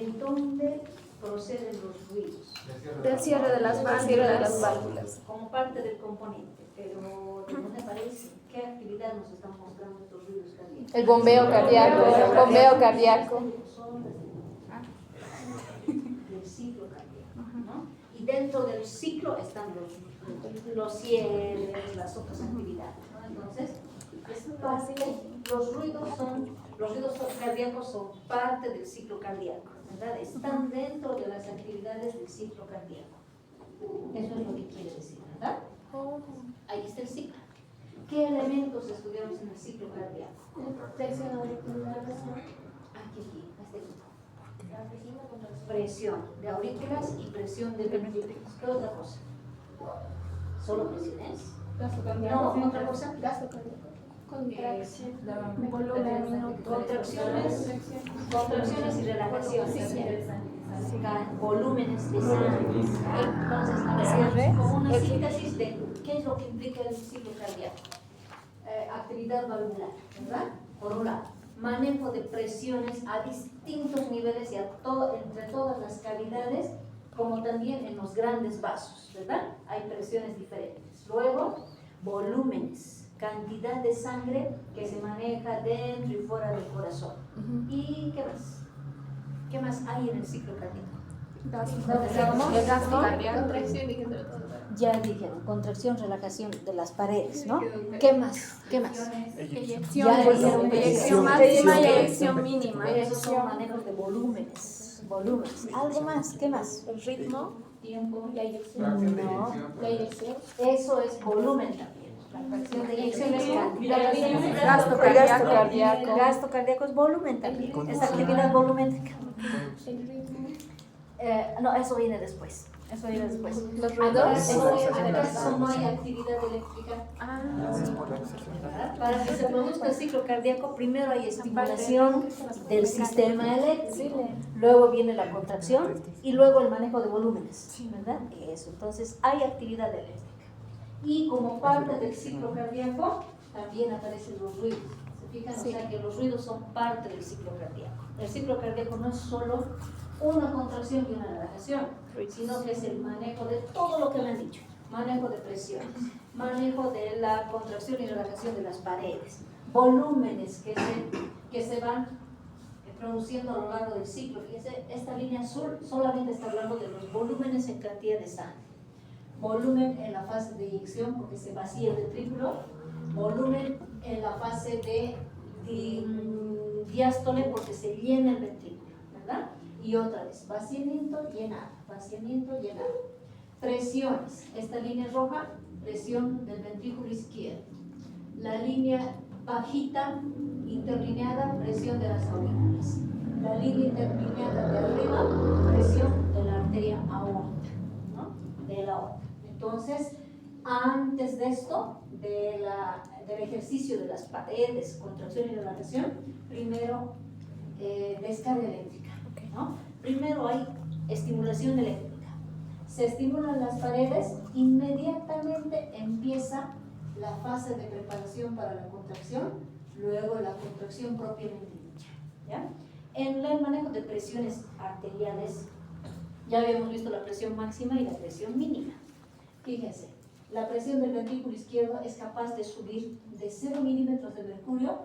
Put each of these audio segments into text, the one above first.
¿De dónde proceden los ruidos? Del cierre de las válvulas. Como parte del componente, pero ¿de dónde aparece? ¿Qué actividad nos están mostrando estos ruidos cardíacos? El bombeo cardíaco. Son del ciclo cardíaco, ¿no? Y dentro del ciclo están los cierres, las otras actividades, ¿no? Entonces, es parte, los ruidos cardíacos son parte del ciclo cardíaco, ¿verdad? Están dentro de las actividades del ciclo cardíaco. Eso es lo que quiere decir, ¿verdad? Ahí está el ciclo. ¿Qué elementos estudiamos en el ciclo cardíaco? Aquí, presión de aurículas y presión de ventrículos. ¿Qué otra cosa? ¿Solo presiones? No, otra cosa. Contracciones y relajaciones. Volúmenes de sangre. Entonces, ahora como una síntesis de qué es lo que implica el ciclo cardíaco. Actividad valvular, ¿verdad? Por un lado, manejo de presiones a distintos niveles y entre todas las cavidades, como también en los grandes vasos, ¿verdad? Hay presiones diferentes. Luego, volúmenes, cantidad de sangre que se maneja dentro y fuera del corazón. ¿Y qué más? ¿Qué más hay en el ciclo cardíaco? Gasto cardíaco. Ya dijeron, contracción, relajación de las paredes, ¿no? ¿Qué más? ¿Qué más? Eyección Eyección máxima y eyección mínima. Esos son manejos de volúmenes. ¿Algo más? ¿Qué más? El ritmo, Tiempo. la eyección. No. La eyección. Eso es volumen también. La fracción de eyección es cantidad de sangre. Gasto cardíaco. Gasto cardíaco es volumen también. Es actividad volumétrica. El ritmo. No, eso viene después. Los ruidos. ¿Acaso no hay actividad eléctrica? Para que se produzca el ciclo cardíaco, primero hay estimulación del sistema eléctrico, luego viene la contracción y luego el manejo de volúmenes, ¿verdad? Eso, entonces hay actividad eléctrica. Y como parte del ciclo cardíaco, también aparecen los ruidos. ¿Se fijan? O sea que los ruidos son parte del ciclo cardíaco. El ciclo cardíaco no es solo una contracción y una relajación, sino que es el manejo de todo lo que me han dicho. Manejo de presiones, manejo de la contracción y relajación de las paredes, volúmenes que se van produciendo a lo largo del ciclo. Fíjense, esta línea azul solamente está hablando de los volúmenes en cantidad de sangre. Volumen en la fase de eyección porque se vacía el ventrículo, volumen en la fase de diástole porque se llena el ventrículo, ¿verdad? Y otra vez, vaciamiento, llenado, presiones, esta línea roja, presión del ventrículo izquierdo, la línea bajita, interlineada, presión de las aurículas, la línea interlineada de arriba, presión de la arteria aorta, ¿no? De la aorta. Entonces, antes de esto, del ejercicio de las paredes, contracción y relajación, primero descarga eléctrica, ¿no? Primero hay estimulación eléctrica. Se estimulan las paredes, inmediatamente empieza la fase de preparación para la contracción, luego la contracción propiamente dicha, ¿ya? En el manejo de presiones arteriales, ya habíamos visto la presión máxima y la presión mínima. Fíjense, la presión del ventrículo izquierdo es capaz de subir de 0 milímetros de mercurio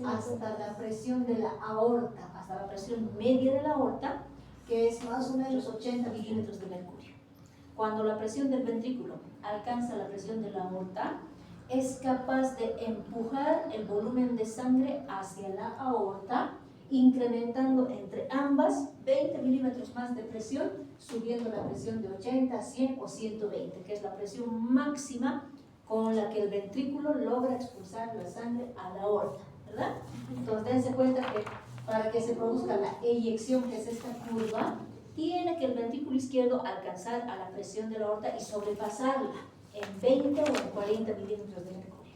hasta la presión de la aorta, hasta la presión media de la aorta, que es más o menos 80 milímetros de mercurio. Cuando la presión del ventrículo alcanza la presión de la aorta, es capaz de empujar el volumen de sangre hacia la aorta, incrementando entre ambas 20 milímetros más de presión, subiendo la presión de 80, 100 o 120, que es la presión máxima con la que el ventrículo logra expulsar la sangre a la aorta, ¿verdad? Entonces dense cuenta que para que se produzca la eyección, que es esta curva, tiene que el ventrículo izquierdo alcanzar a la presión de la aorta y sobrepasarla en 20 o en 40 milímetros de mercurio.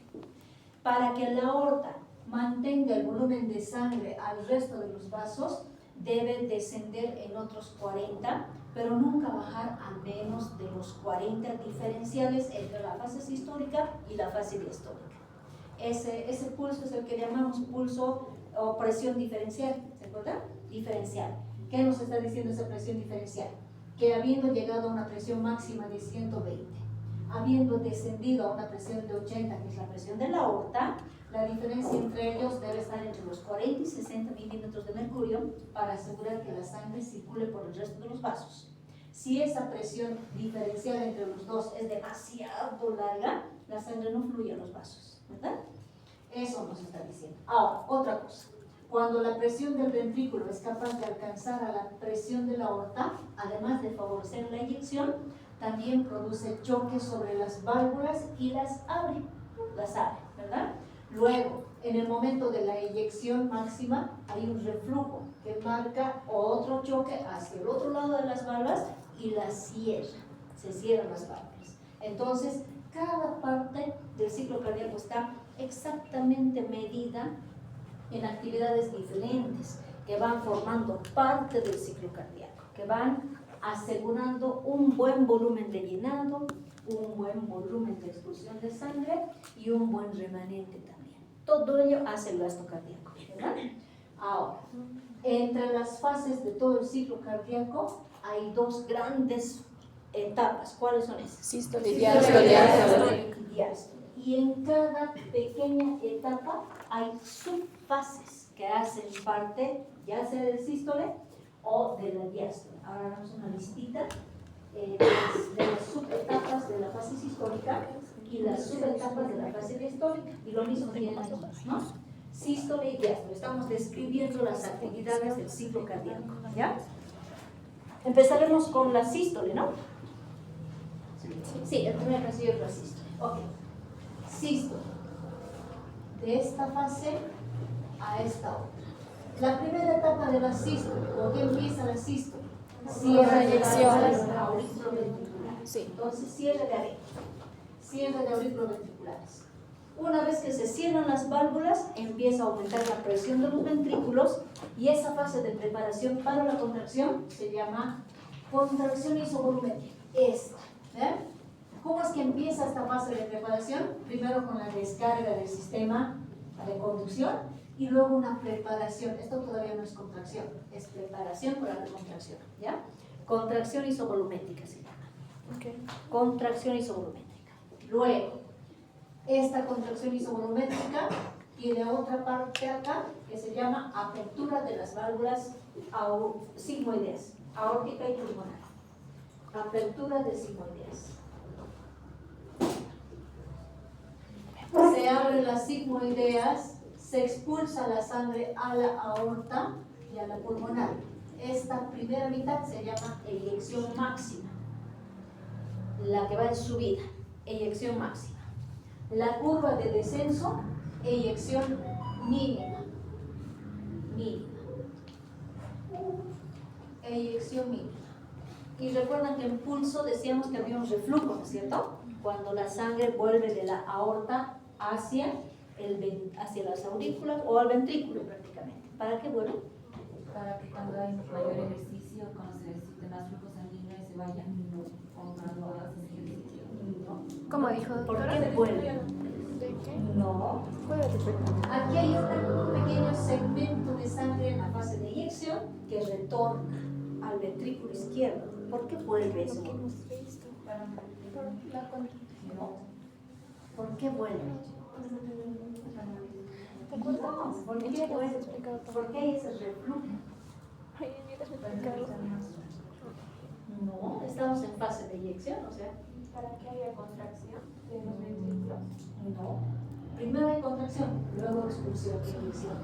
Para que la aorta mantenga el volumen de sangre al resto de los vasos, debe descender en otros 40, pero nunca bajar a menos de los 40 diferenciales entre la fase sistólica y la fase diastólica. Ese pulso es el que llamamos pulso o presión diferencial, ¿se acuerdan? Diferencial. ¿Qué nos está diciendo esa presión diferencial? Que habiendo llegado a una presión máxima de 120, habiendo descendido a una presión de 80, que es la presión de la aorta, la diferencia entre ellos debe estar entre los 40 y 60 milímetros de mercurio para asegurar que la sangre circule por el resto de los vasos. Si esa presión diferencial entre los dos es demasiado larga, la sangre no fluye a los vasos, ¿verdad? Eso nos está diciendo. Ahora, otra cosa. Cuando la presión del ventrículo es capaz de alcanzar a la presión de la aorta, además de favorecer la eyección, también produce choque sobre las válvulas y las abre, ¿verdad? Luego, en el momento de la eyección máxima, hay un reflujo que marca otro choque hacia el otro lado de las válvulas y las cierra, se cierran las válvulas. Entonces, cada parte del ciclo cardíaco está exactamente medida en actividades diferentes que van formando parte del ciclo cardíaco, que van asegurando un buen volumen de llenado, un buen volumen de expulsión de sangre y un buen remanente también. Todo ello hace el gasto cardíaco, ¿verdad? Ahora, entre las fases de todo el ciclo cardíaco hay dos grandes etapas. ¿Cuáles son esas? Sístole y diástole. Y en cada pequeña etapa hay subfases que hacen parte ya sea del sístole o de la diástole. Ahora damos una listita de las subetapas de la fase sistólica y las subetapas de la fase diastólica. Y lo mismo tienen aquí, ¿no? Sístole y diástole. Estamos describiendo las actividades del ciclo cardíaco, ¿ya? Empezaremos con la sístole, ¿no? Sí, el primer pasillo es la sístole. Ok. Sístole. De esta fase a esta otra. La primera etapa de la sístole, ¿con qué empieza la sístole? Cierre de válvulas auriculoventriculares. Sí. Entonces, cierre de adentro. Cierre de auriculoventriculares. Una vez que se cierran las válvulas, empieza a aumentar la presión de los ventrículos y esa fase de preparación para la contracción se llama contracción isovolumétrica. Esta, ¿eh? ¿Cómo es que empieza esta fase de preparación? Primero con la descarga del sistema de conducción y luego una preparación. Esto todavía no es contracción, es preparación para la contracción, ¿ya? Contracción isovolumétrica se llama. Okay. Contracción isovolumétrica. Luego, esta contracción isovolumétrica tiene otra parte acá que se llama apertura de las válvulas sigmoideas, aórtica y pulmonar. Apertura de sigmoideas. Se abren las sigmoideas, se expulsa la sangre a la aorta y a la pulmonar. Esta primera mitad se llama eyección máxima, la que va en subida, eyección máxima. La curva de descenso, eyección mínima, eyección mínima. Y recuerdan que en pulso decíamos que había un reflujo, ¿no es cierto? Cuando la sangre vuelve de la aorta hacia las aurículas o al ventrículo prácticamente. ¿Para qué vuelve? Para que cuando hay mayor ejercicio, cuando se necesiten más flujos sanguíneos, se vayan formando los ejercicios. No. ¿Cómo dijo, ¿Por doctora? qué vuelve? ¿De qué? No. ¿Puede repetir? Aquí hay un pequeño segmento de sangre en la fase de eyección que retorna al ventrículo izquierdo. ¿Por qué vuelve eso? Lo que hemos visto. Por la contracción. No. ¿Por qué vuelve? ¿Te acuerdas? ¿Por qué Ya lo vuelve? has explicado todo. ¿Por qué hay ese reflujo? Ay, mira, explicarlo. No, estamos en fase de eyección, o sea, Para que haya contracción de los ventrículos. no. Primero hay contracción, luego expulsión y eyección.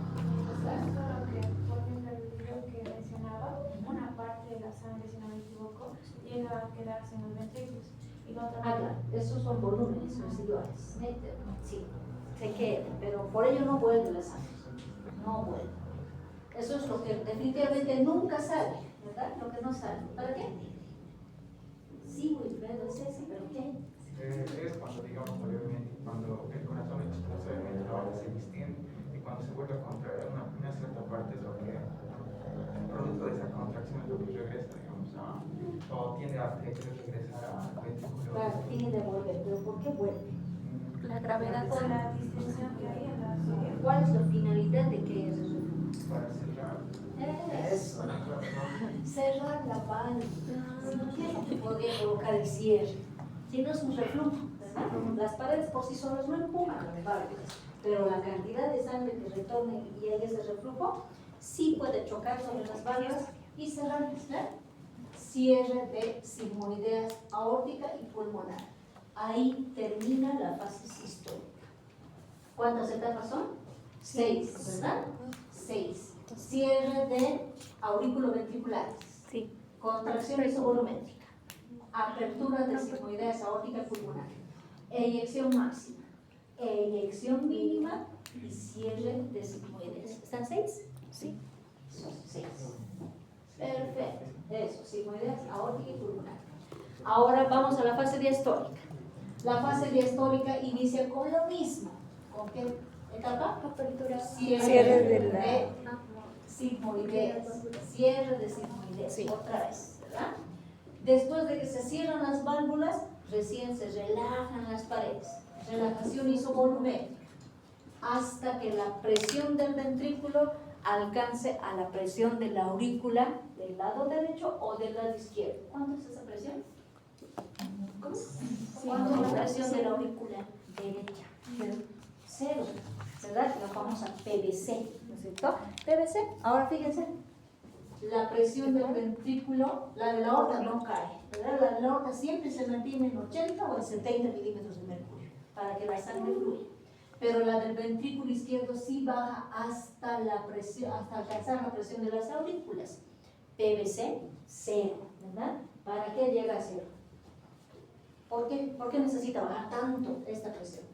Claro que, por ejemplo, el video que mencionaba, una parte de la sangre, si no me equivoco, llega a quedarse en los ventrículos y la otra Claro, esos son volúmenes residuales. Sí, se queda, pero por ello no vuelve la sangre. No vuelve. Eso es lo que definitivamente nunca sale, ¿verdad? Lo que no sale. ¿Para qué? Sí, Wilfredo, es ese, pero ¿qué? Es cuando, digamos, obviamente, cuando el corazón explota, obviamente la bala se distiende y cuando se vuelve a contraer una cierta parte es lo que, producto de esa contracción es lo que regresa, digamos, o tiende a regresar al ventrículo. Claro, tiene de volver, pero ¿por qué vuelve? La gravedad. por la distensión que hay en la sangre. ¿Cuál es la finalidad de que es eso? Para cerrar. Eso. Cerrar la válvula. ¿Qué es lo que podría provocar el cierre? Si no es un reflujo, ¿verdad? Las paredes por sí solas no empujan las válvulas, pero la cantidad de sangre que retorne y hay ese reflujo sí puede chocar sobre las válvulas y cerrarlas, ¿verdad? Cierre de sigmoideas aórtica y pulmonar. Ahí termina la fase sistólica. ¿Cuántas etapas son? 6, ¿verdad? 6. Cierre de aurículo-ventriculares. Sí. Contracción isovolumétrica. Apertura de sigmoideas aórtica y pulmonar. Eyección máxima. Eyección mínima y cierre de sigmoideas. ¿Están 6? Sí. Son 6. Perfecto. Eso, sigmoideas aórtica y pulmonar. Ahora vamos a la fase diastólica. La fase diastólica inicia con lo mismo. ¿Con qué etapa? Apertura. Cierre de la- sigmoideas. Cierre de sigmoideas. Sí. Otra vez, ¿verdad? Después de que se cierran las válvulas, recién se relajan las paredes. Relajación isovolumétrica. Hasta que la presión del ventrículo alcance a la presión de la aurícula del lado derecho o del lado izquierdo. ¿Cuánto es esa presión? ¿Cómo? ¿Cuánto es la presión de la aurícula derecha? 0, ¿verdad? La famosa PVC, ¿no es cierto? PVC. Ahora fíjense, la presión del ventrículo, la de la aorta no cae, ¿verdad? La de la aorta siempre se mantiene en 80 o en 70 milímetros de mercurio para que la sangre fluya. Pero la del ventrículo izquierdo sí baja hasta la presión, hasta alcanzar la presión de las aurículas. PVC 0, ¿verdad? ¿Para qué llega a 0? ¿Por qué necesita bajar tanto esta presión?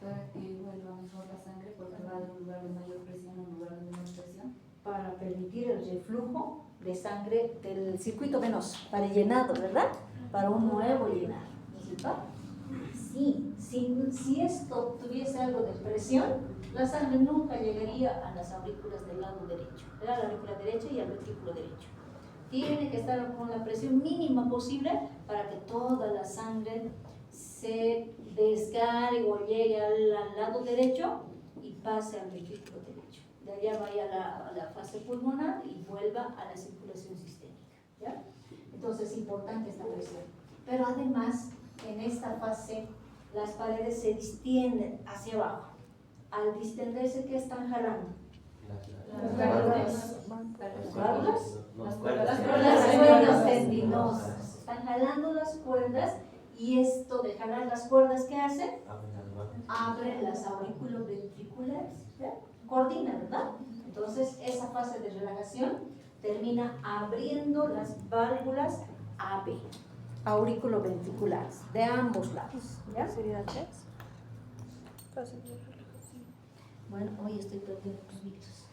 Para que vuelva mejor la sangre, porque va de un lugar de mayor presión a un lugar de menor presión. Para permitir el reflujo de sangre del circuito venoso, para el llenado, ¿verdad? Para un nuevo llenado, ¿no es cierto? Sí, si esto tuviese algo de presión, la sangre nunca llegaría a las aurículas del lado derecho, ¿verdad? La aurícula derecha y al ventrículo derecho. Tiene que estar con la presión mínima posible para que toda la sangre se descargue o llegue al lado derecho y pase al ventrículo derecho. De allá vaya a la fase pulmonar y vuelva a la circulación sistémica, ¿ya? Entonces es importante esta presión. Pero además, en esta fase, las paredes se distienden hacia abajo. Al distenderse, ¿qué están jalando? Las válvulas. válvulas. ¿Válvulas? Las cuerdas. Las cuerdas tendinosas. Están jalando las cuerdas y esto de jalar las cuerdas, ¿qué hace? Abre las aurículos ventriculares, ¿ya? Coordina, ¿verdad? Entonces, esa fase de relajación termina abriendo las válvulas AB, aurículo-ventriculares, de ambos lados, ¿ya? ¿Sería 3? Bueno, hoy estoy perdiendo los mitos.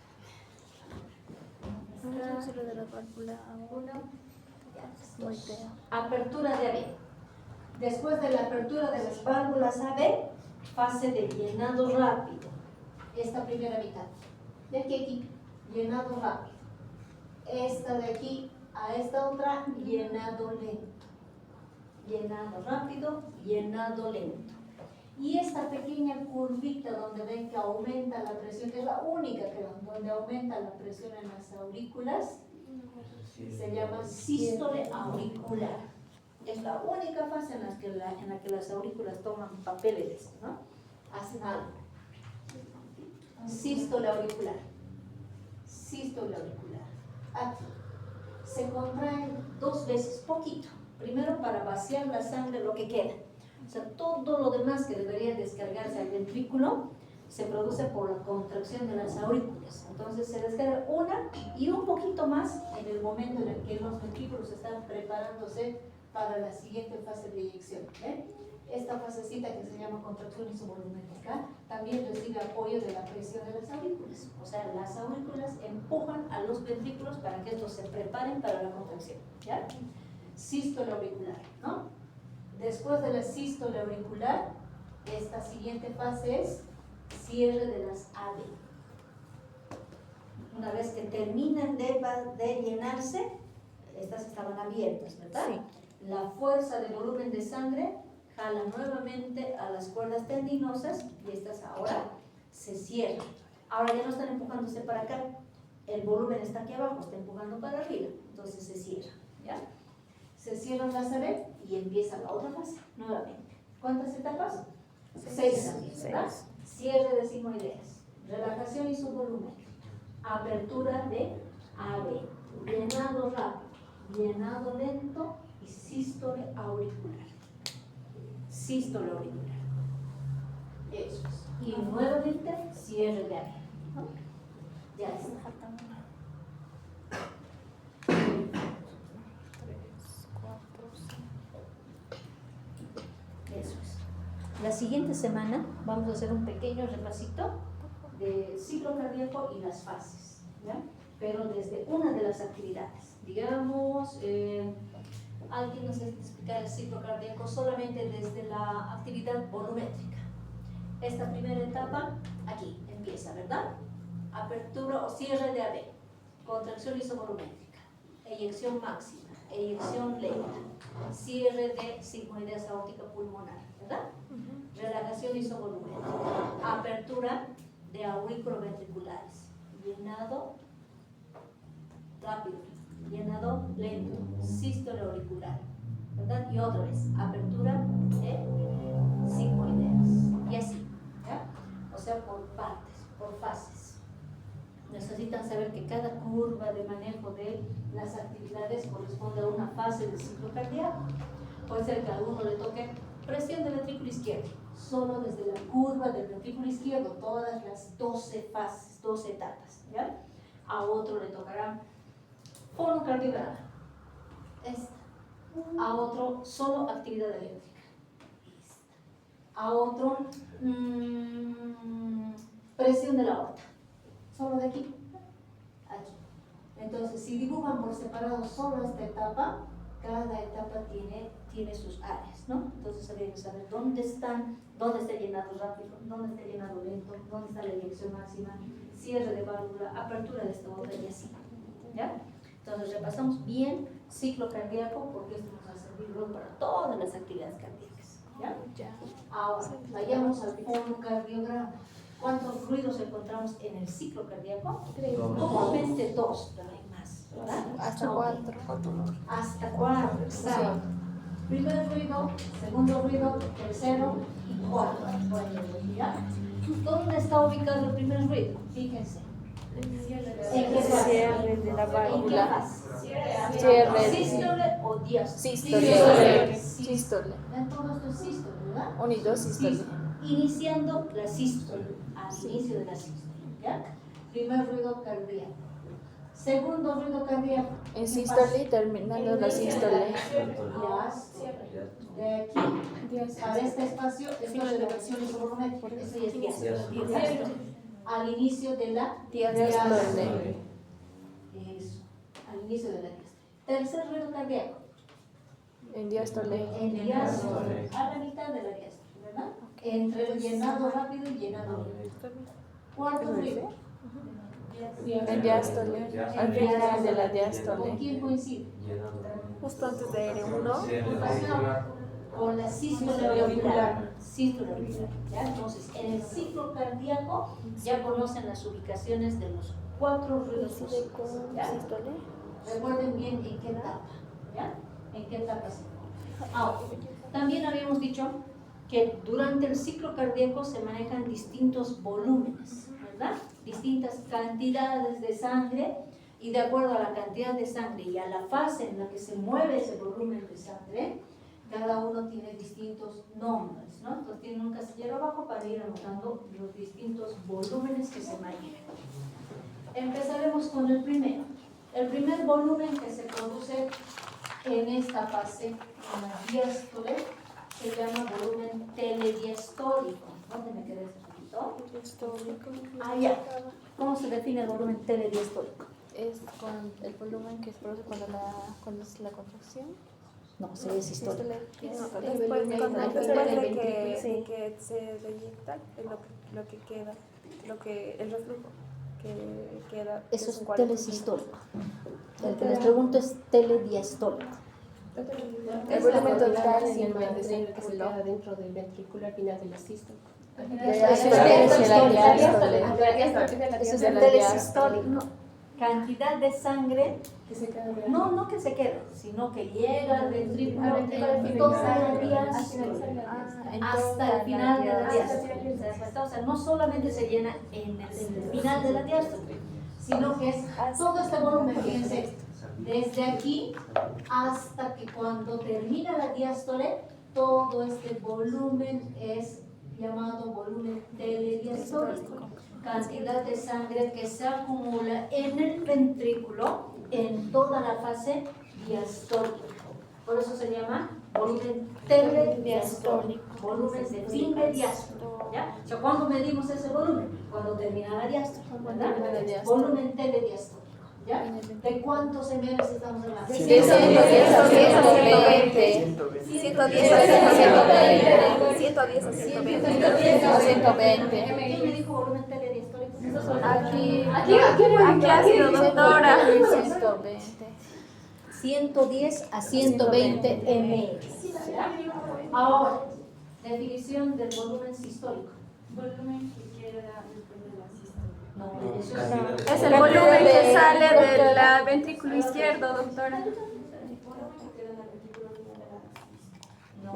Cierre de la válvula A1. Sigmoidea. Apertura de AB. Después de la apertura de las válvulas AB, fase de llenado rápido. Esta primera mitad. De aquí a aquí, llenado rápido. Esta de aquí a esta otra, llenado lento. Llenado rápido, llenado lento. Y esta pequeña curvita donde ven que aumenta la presión, que es la única que donde aumenta la presión en las aurículas, se llama sístole auricular. Es la única fase en la que las aurículas toman papeles, ¿no? Hacen algo. Sístole auricular. Sístole auricular. Aquí. Se contraen 2 veces, poquito. Primero para vaciar la sangre, lo que queda. O sea, todo lo demás que debería descargarse al ventrículo se produce por la contracción de las aurículas. Entonces se descarga una y un poquito más en el momento en el que los ventrículos están preparándose para la siguiente fase de eyección. ¿Ven? Esta fasecita que se llama contracción isovolumétrica también recibe apoyo de la presión de las aurículas. O sea, las aurículas empujan a los ventrículos para que estos se preparen para la contracción. ¿Ya? Sístole auricular, ¿no? Después de la sístole auricular, esta siguiente fase es cierre de las AB. Una vez que terminan de llenarse, estas estaban abiertas, ¿verdad? Sí. La fuerza de volumen de sangre jala nuevamente a las cuerdas tendinosas y estas ahora se cierra. Ahora ya no están empujándose para acá, el volumen está aquí abajo, está empujando para arriba, entonces se cierra, ¿ya? Se cierran las AB y empieza la otra fase, nuevamente. ¿Cuántas etapas? 6 también, ¿verdad? Cierre de sigmoideas, relajación isovolumétrica, apertura de AB, llenado rápido, llenado lento y sístole auricular. Sístole auricular. Eso es. Y nuevamente cierre de AB, ¿no? Ya está. Eso es. La siguiente semana vamos a hacer un pequeño repasito de ciclo cardíaco y las fases, ¿ya? Pero desde una de las actividades. Digamos, alguien nos explica el ciclo cardíaco solamente desde la actividad volumétrica. Esta primera etapa, aquí empieza, ¿verdad? Apertura o cierre de AB, contracción isovolumétrica, eyección máxima, eyección lenta, cierre de sigmoidea aórtica pulmonar, ¿verdad? Relajación isovolumétrica, apertura de auriculoventriculares, llenado rápido, llenado lento, sístole auricular, ¿verdad? Y otra vez, apertura de sigmoideas, y así, ¿ya? O sea, por partes, por fases. Necesitan saber que cada curva de manejo de las actividades corresponde a una fase del ciclo cardíaco. Puede ser que a uno le toque presión del ventrículo izquierdo, solo desde la curva del ventrículo izquierdo, todas las 12 fases, 12 etapas, ¿ya? A otro le tocará fonocardiograma, esta. A otro solo actividad eléctrica, esta. A otro presión de la aorta, solo de aquí, aquí. Entonces, si dibujan por separado solo esta etapa, cada etapa tiene sus áreas, ¿no? Entonces habría que saber dónde está llenado rápido, dónde está llenado lento, dónde está la eyección máxima, cierre de válvula, apertura de esta otra y así, ¿ya? Entonces repasamos bien ciclo cardíaco porque esto nos va a servir luego para todas las actividades cardíacas, ¿ya? Ahora, vayamos al fonocardiograma. ¿Cuántos ruidos encontramos en el ciclo cardíaco? Comúnmente 2, pero hay más, ¿verdad? Hasta 4. Hasta 4, exacto. Primer ruido, segundo ruido, tercero y cuarto. ¿Ya? ¿Dónde está ubicado el primer ruido? Fíjense. ¿En qué fase? Cierre de la válvula. Cierre. ¿Sístole o diástole? Sístole. ¿Ven todo esto es sístole, verdad? Unido, sístole. Iniciando la sístole, al inicio de la sístole, ¿ya? Primer ruido cardíaco. Segundo ruido cardíaco. En sístole y terminando la sístole. De aquí, para este espacio, esto es relación isovolumétrica, eso ya es diástole. Al inicio de la diástole. Eso, al inicio de la diástole. Tercer ruido cardíaco. En diástole. En diástole, a la mitad de la diástole, ¿verdad? Entre el llenado rápido y llenado lento. Cuarto ruido. En diástole. Al final de la diástole. ¿Con quién coincide? Justo antes de R1. Con la sístole auricular. Sístole auricular, ¿ya? Entonces, en el ciclo cardíaco ya conocen las ubicaciones de los 4 ruidos posibles, ¿ya? Recuerden bien en qué etapa, ¿ya? En qué etapa se encuentra. Ahora, también habíamos dicho que durante el ciclo cardíaco se manejan distintos volúmenes, ¿verdad? Distintas cantidades de sangre y de acuerdo a la cantidad de sangre y a la fase en la que se mueve ese volumen de sangre, cada uno tiene distintos nombres, ¿no? Entonces tienen un casillero abajo para ir anotando los distintos volúmenes que se manejan. Empezaremos con el primero. El primer volumen que se produce en esta fase, en la diástole, se llama volumen telediastólico. ¿Dónde me quedé ese poquito? Ah, ya. ¿Cómo se define el volumen telediastólico? Es el volumen que se produce cuando es la contracción. No, se es histórico. Después de que se reyecta lo que queda, el reflujo que queda. Eso es telesistólico. El que les pregunto es telediastólico. El volumen total en el ventrículo que se queda dentro del ventrículo al final de la sístole. Eso es el telesistólico. Cantidad de sangre, no que se quede, sino que llega al ventrículo en toda la diástole, hasta el final de la diástole. O sea, no solamente se llena en el final de la diástole, sino que es todo este volumen, fíjense, desde aquí hasta que cuando termina la diástole, todo este volumen es llamado volumen telediastólico. Cantidad de sangre que se acumula en el ventrículo en toda la fase diastólica. Por eso se llama volumen telediastólico, volumen de fin de diástole. ¿Ya? O sea, ¿cuándo medimos ese volumen? Cuando termina la diástole, ¿verdad? Volumen telediastólico. ¿Ya? ¿De cuántos ml estamos hablando? 110 a 120. 110 a 120. ¿Quién me dijo volumen telediastólico? Aquí ha sido, doctora. 110 a 120 ml. Ahora, definición del volumen sistólico. Volumen que quiera después de la sístole. No, eso Es el volumen que sale del ventrículo izquierdo, doctora. no.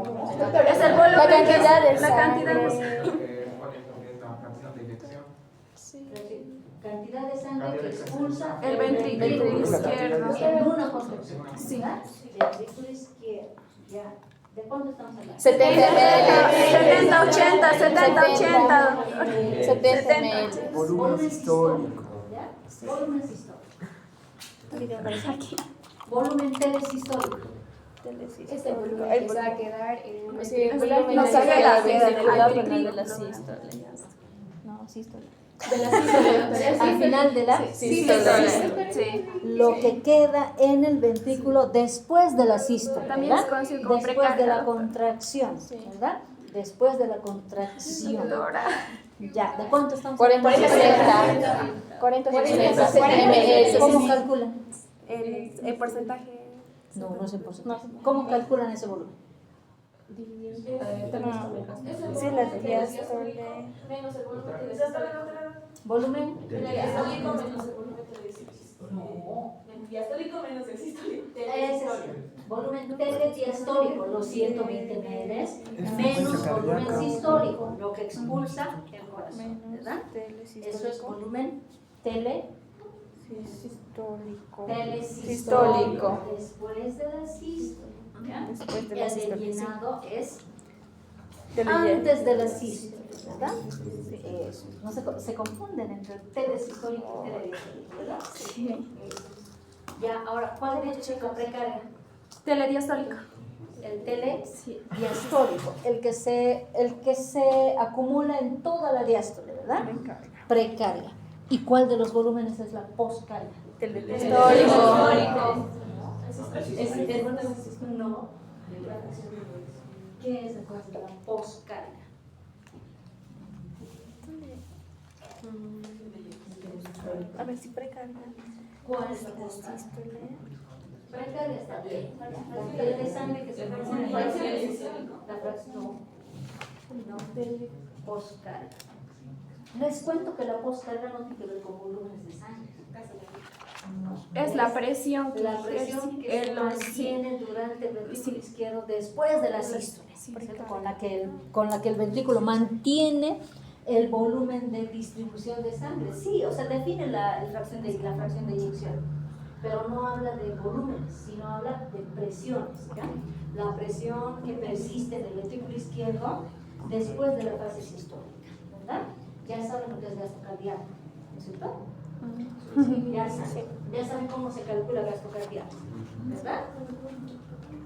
Es el volumen La cantidad de la cantidad de ¿Cuál es la fracción de eyección? Cantidad de sangre que expulsa el ventrículo izquierdo. en una contracción. Sí. ¿Verdad? Ventrículo izquierdo. Ya. ¿De cuánto estamos hablando? 70 ml. 70, 80, 70, 80. 70 ml. Volumen sistólico. ¿Ya? Volumen sistólico. Volumen telesistólico. Este volumen que va a quedar en el Sí, el volumen No de sale la la ventricular, del pero no de la ventrículo. sístole. No, sístole. Al final de la Sístole. Sí. lo que queda en el ventrículo después de la sístole, También ¿verdad? es conocido como Después de precarga, la doctora. contracción, ¿verdad? Después de la contracción. Doctora. Ya, ¿de cuánto estamos 40 hablando? 60. 40 60 ml. ¿Cómo calculan? El porcentaje. No, no es en porcentaje. ¿Cómo calculan ese volumen? Sí, la diástole. menos el volumen telesistólico. ¿Volumen? Telediastólico menos el volumen telesistólico. No. El diastólico menos el sistólico. Ese es volumen telediastólico, los 120 ml, menos volumen sistólico, lo que expulsa el corazón, ¿verdad? Eso es volumen Sistólico. telesistólico. Después de la sístole. ¿Ya? Después de la El sístole, del sí. llenado es Del antes de la sístole, ¿verdad? Eso. No se confunden entre telesistólico y telediastólico, ¿verdad? Sí. Ya, ahora, ¿cuál es el chico precarga? Telediastólico. El telediastólico, el que se acumula en toda la diástole, ¿verdad? Precarga. ¿Y cuál de los volúmenes es la poscarga? Telediastólico. No. ¿Qué es entonces la poscarga? A ver si precarga. ¿Cuál es la poscarga? Precarga está bien. La cantidad de sangre que se forma en la fracción. No, poscarga. Les cuento que la poscarga no tiene que ver con volúmenes de sangre. No. Es la presión que La presión que se mantiene durante el ventrículo izquierdo después de la sístole, ¿cierto? Con la que el ventrículo mantiene el volumen de distribución de sangre. Sí, o sea, define la fracción de eyección, pero no habla de volúmenes, sino habla de presiones, ¿ya? La presión que persiste en el ventrículo izquierdo después de la fase sistólica, ¿verdad? Ya saben lo que es gasto cardíaco, ¿no es cierto? Ya saben cómo se calcula gasto cardíaco, ¿verdad?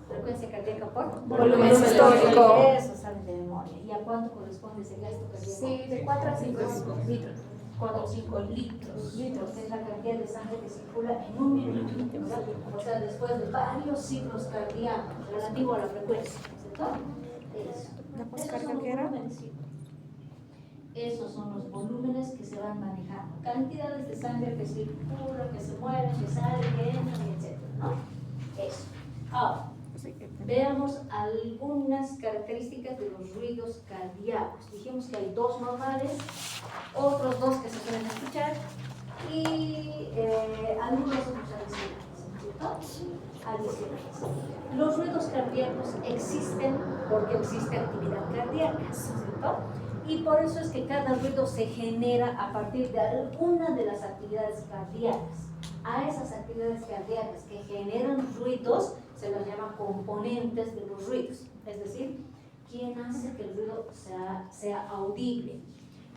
Frecuencia cardíaca por Volumen sistólico. Eso saben de memoria. ¿Y a cuánto corresponde ese gasto cardíaco? Sí, de 4 a 5 litros. 4 o 5 litros. Litros es la cantidad de sangre que circula en un minuto, ¿verdad? O sea, después de varios ciclos cardíacos relativo a la frecuencia, ¿cierto? Eso. ¿La poscarga qué era? Esos son los volúmenes que se van manejando. Cantidades de sangre que circulan, que se mueven, que salen, que entran, etc. ¿No? Eso. Ahora, Veamos algunas características de los ruidos cardíacos. Dijimos que hay dos normales, otros dos que se pueden escuchar y algunos otros adicionales, ¿cierto? Adicionales. Los ruidos cardíacos existen porque existe actividad cardíaca, ¿cierto? Y por eso es que cada ruido se genera a partir de alguna de las actividades cardíacas. A esas actividades cardíacas que generan ruidos se las llama componentes de los ruidos, es decir, ¿quién hace que el ruido sea audible?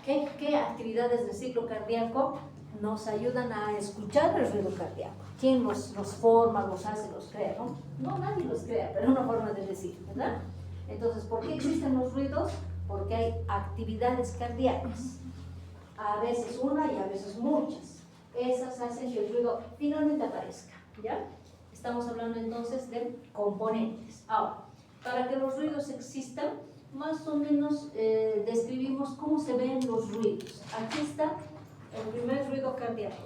¿Qué actividades del ciclo cardíaco nos ayudan a escuchar el ruido cardíaco? ¿Quién los forma, los hace, los crea? No, nadie los crea, pero es una forma de decir, ¿verdad? Entonces, ¿por qué existen los ruidos? Porque hay actividades cardíacas, a veces una y a veces muchas. Esas hacen que el ruido finalmente aparezca, ¿ya? Estamos hablando entonces de componentes. Ahora, para que los ruidos existan, más o menos describimos cómo se ven los ruidos. Aquí está el primer ruido cardíaco.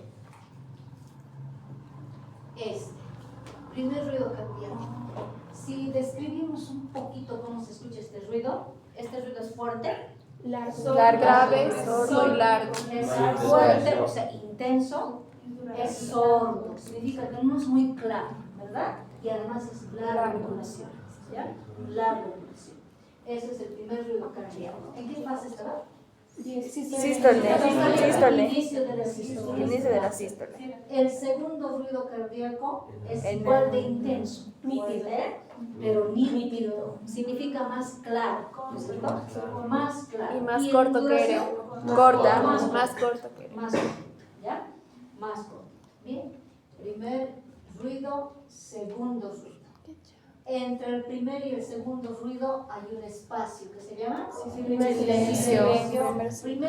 Primer ruido cardíaco. Si describimos un poquito cómo se escucha este ruido es fuerte, grave, sordo y largo. es fuerte, o sea, intenso, es sordo, significa que no es muy claro, ¿verdad? Y además es larga duración, ¿ya? Larga duración. Ese es el primer ruido cardíaco. ¿En qué fase está? Sístole. Inicio de la sístole. Inicio de la sístole. El segundo ruido cardíaco es igual de intenso, fuerte, pero nítido. Significa más claro, ¿no es cierto? Más claro. Y más en corto que duración, corta, más más corto que más corto, ¿ya? Más corto. Bien, primer ruido, segundo ruido. Entre el primer y el segundo ruido hay un espacio que se llama primer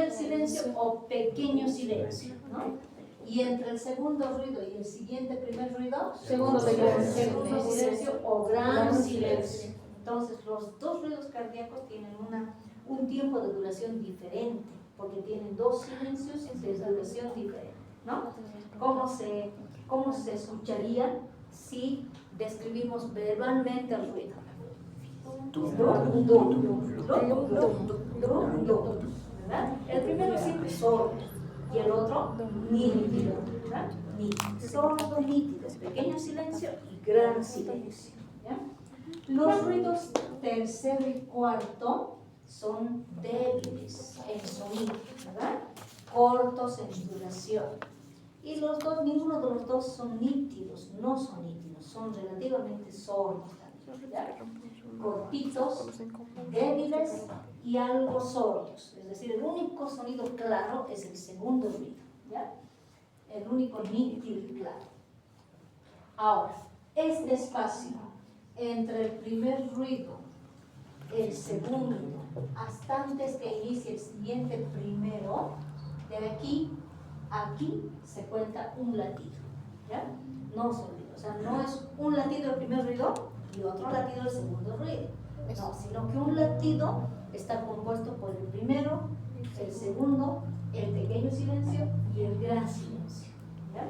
silencio o pequeño silencio, ¿no? Y entre el segundo ruido y el siguiente primer ruido, segundo silencio o gran silencio. Entonces, los dos ruidos cardíacos tienen un tiempo de duración diferente, porque tienen dos silencios de duración diferente, ¿no? ¿Cómo se escucharía si describimos verbalmente el ruido? ¿Verdad? El primero siempre es sordo y el otro nítido, ¿verdad? Nítido. Sordo, nítido, pequeño silencio y gran silencio, ¿ya? Los ruidos tercero y cuarto son débiles en sonido, ¿verdad? Cortos en duración. Y los dos, ninguno de los dos son nítidos, no son nítidos, son relativamente sordos también, ¿ya? Cortitos, débiles y algo sordos. Es decir, el único sonido claro es el segundo ruido, ¿ya? El único nítido y claro. Ahora, este espacio entre el primer ruido, el segundo, hasta antes que inicie el siguiente primero, de aquí a aquí se cuenta un latido, ¿ya? No son ruidos, o sea, no es un latido el primer ruido y otro latido el segundo ruido, no, sino que un latido está compuesto por el primero, el segundo, el pequeño silencio y el gran silencio, ¿ya?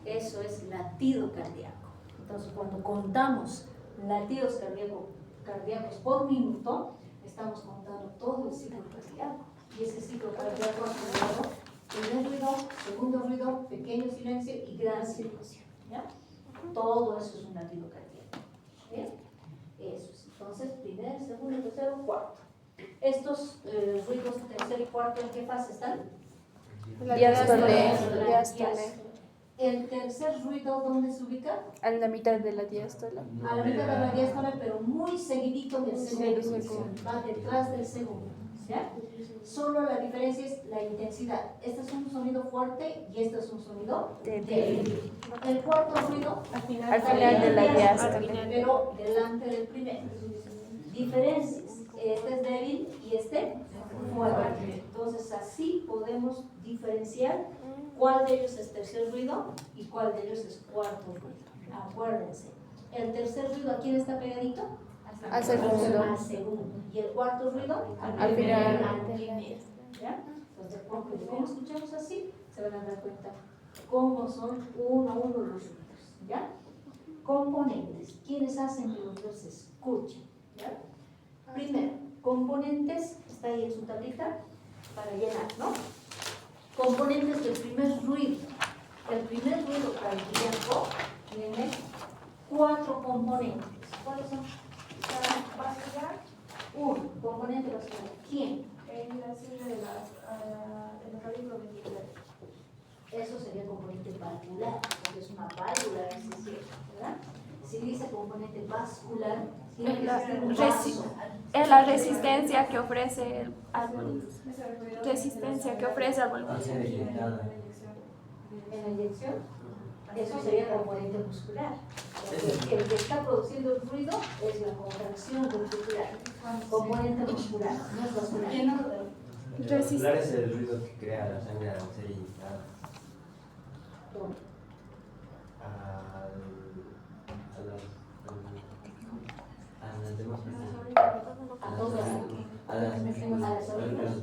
Eso es latido cardíaco. Entonces, cuando contamos latidos cardíacos por minuto, estamos contando todo el ciclo cardíaco. Y ese ciclo cardíaco ha tenido primer ruido, segundo ruido, pequeño silencio y gran silencio, ¿ya? Todo eso es un latido cardíaco. ¿Bien? Eso es. Entonces, primer, segundo, tercero, cuarto. Estos ruidos tercero y cuarto, ¿en qué fase están? Diástole. El tercer ruido, ¿dónde se ubica? A la mitad de la diástole. A la mitad de la diástole, pero muy seguidito del segundo. Va detrás del segundo, ¿ya? Solo la diferencia es la intensidad. Este es un sonido fuerte y este es un sonido débil. El cuarto ruido Al final de la diástole. pero delante del primero. Diferencias. Este es débil y este fuerte. Entonces así podemos diferenciar cuál de ellos es tercer ruido y cuál de ellos es cuarto ruido. Acuérdense. El tercer ruido, ¿a quién está pegadito? Al segundo. Al segundo. Y el cuarto ruido Al final. Al primero. ¿Ya? Entonces, como escuchamos así, se van a dar cuenta cómo son uno a uno los ruidos. ¿Ya? componentes. ¿Quiénes hacen que los dos se escuchen? ¿Ya? Primero, componentes, está ahí en su tablita para llenar, ¿no? Componentes del primer ruido. El primer ruido cardíaco tiene 4 componentes. ¿Cuáles son? Vascular, Uno, componente vascular. ¿Quién? la sirve de los aurículos ventriculares. Eso sería componente valvular, porque es una válvula que se cierra, ¿verdad? Si dice componente vascular, tiene que ser un vaso. Es la resistencia que ofrece al volumen. Resistencia que ofrece al volumen. En la inyección, eso sería componente muscular. Porque el que está produciendo el ruido es la contracción ventricular. Componente muscular, no es vascular. Vascular es el ruido que crea la sangre al ser inyectada. A las demás personas. A todas. A las aurículas.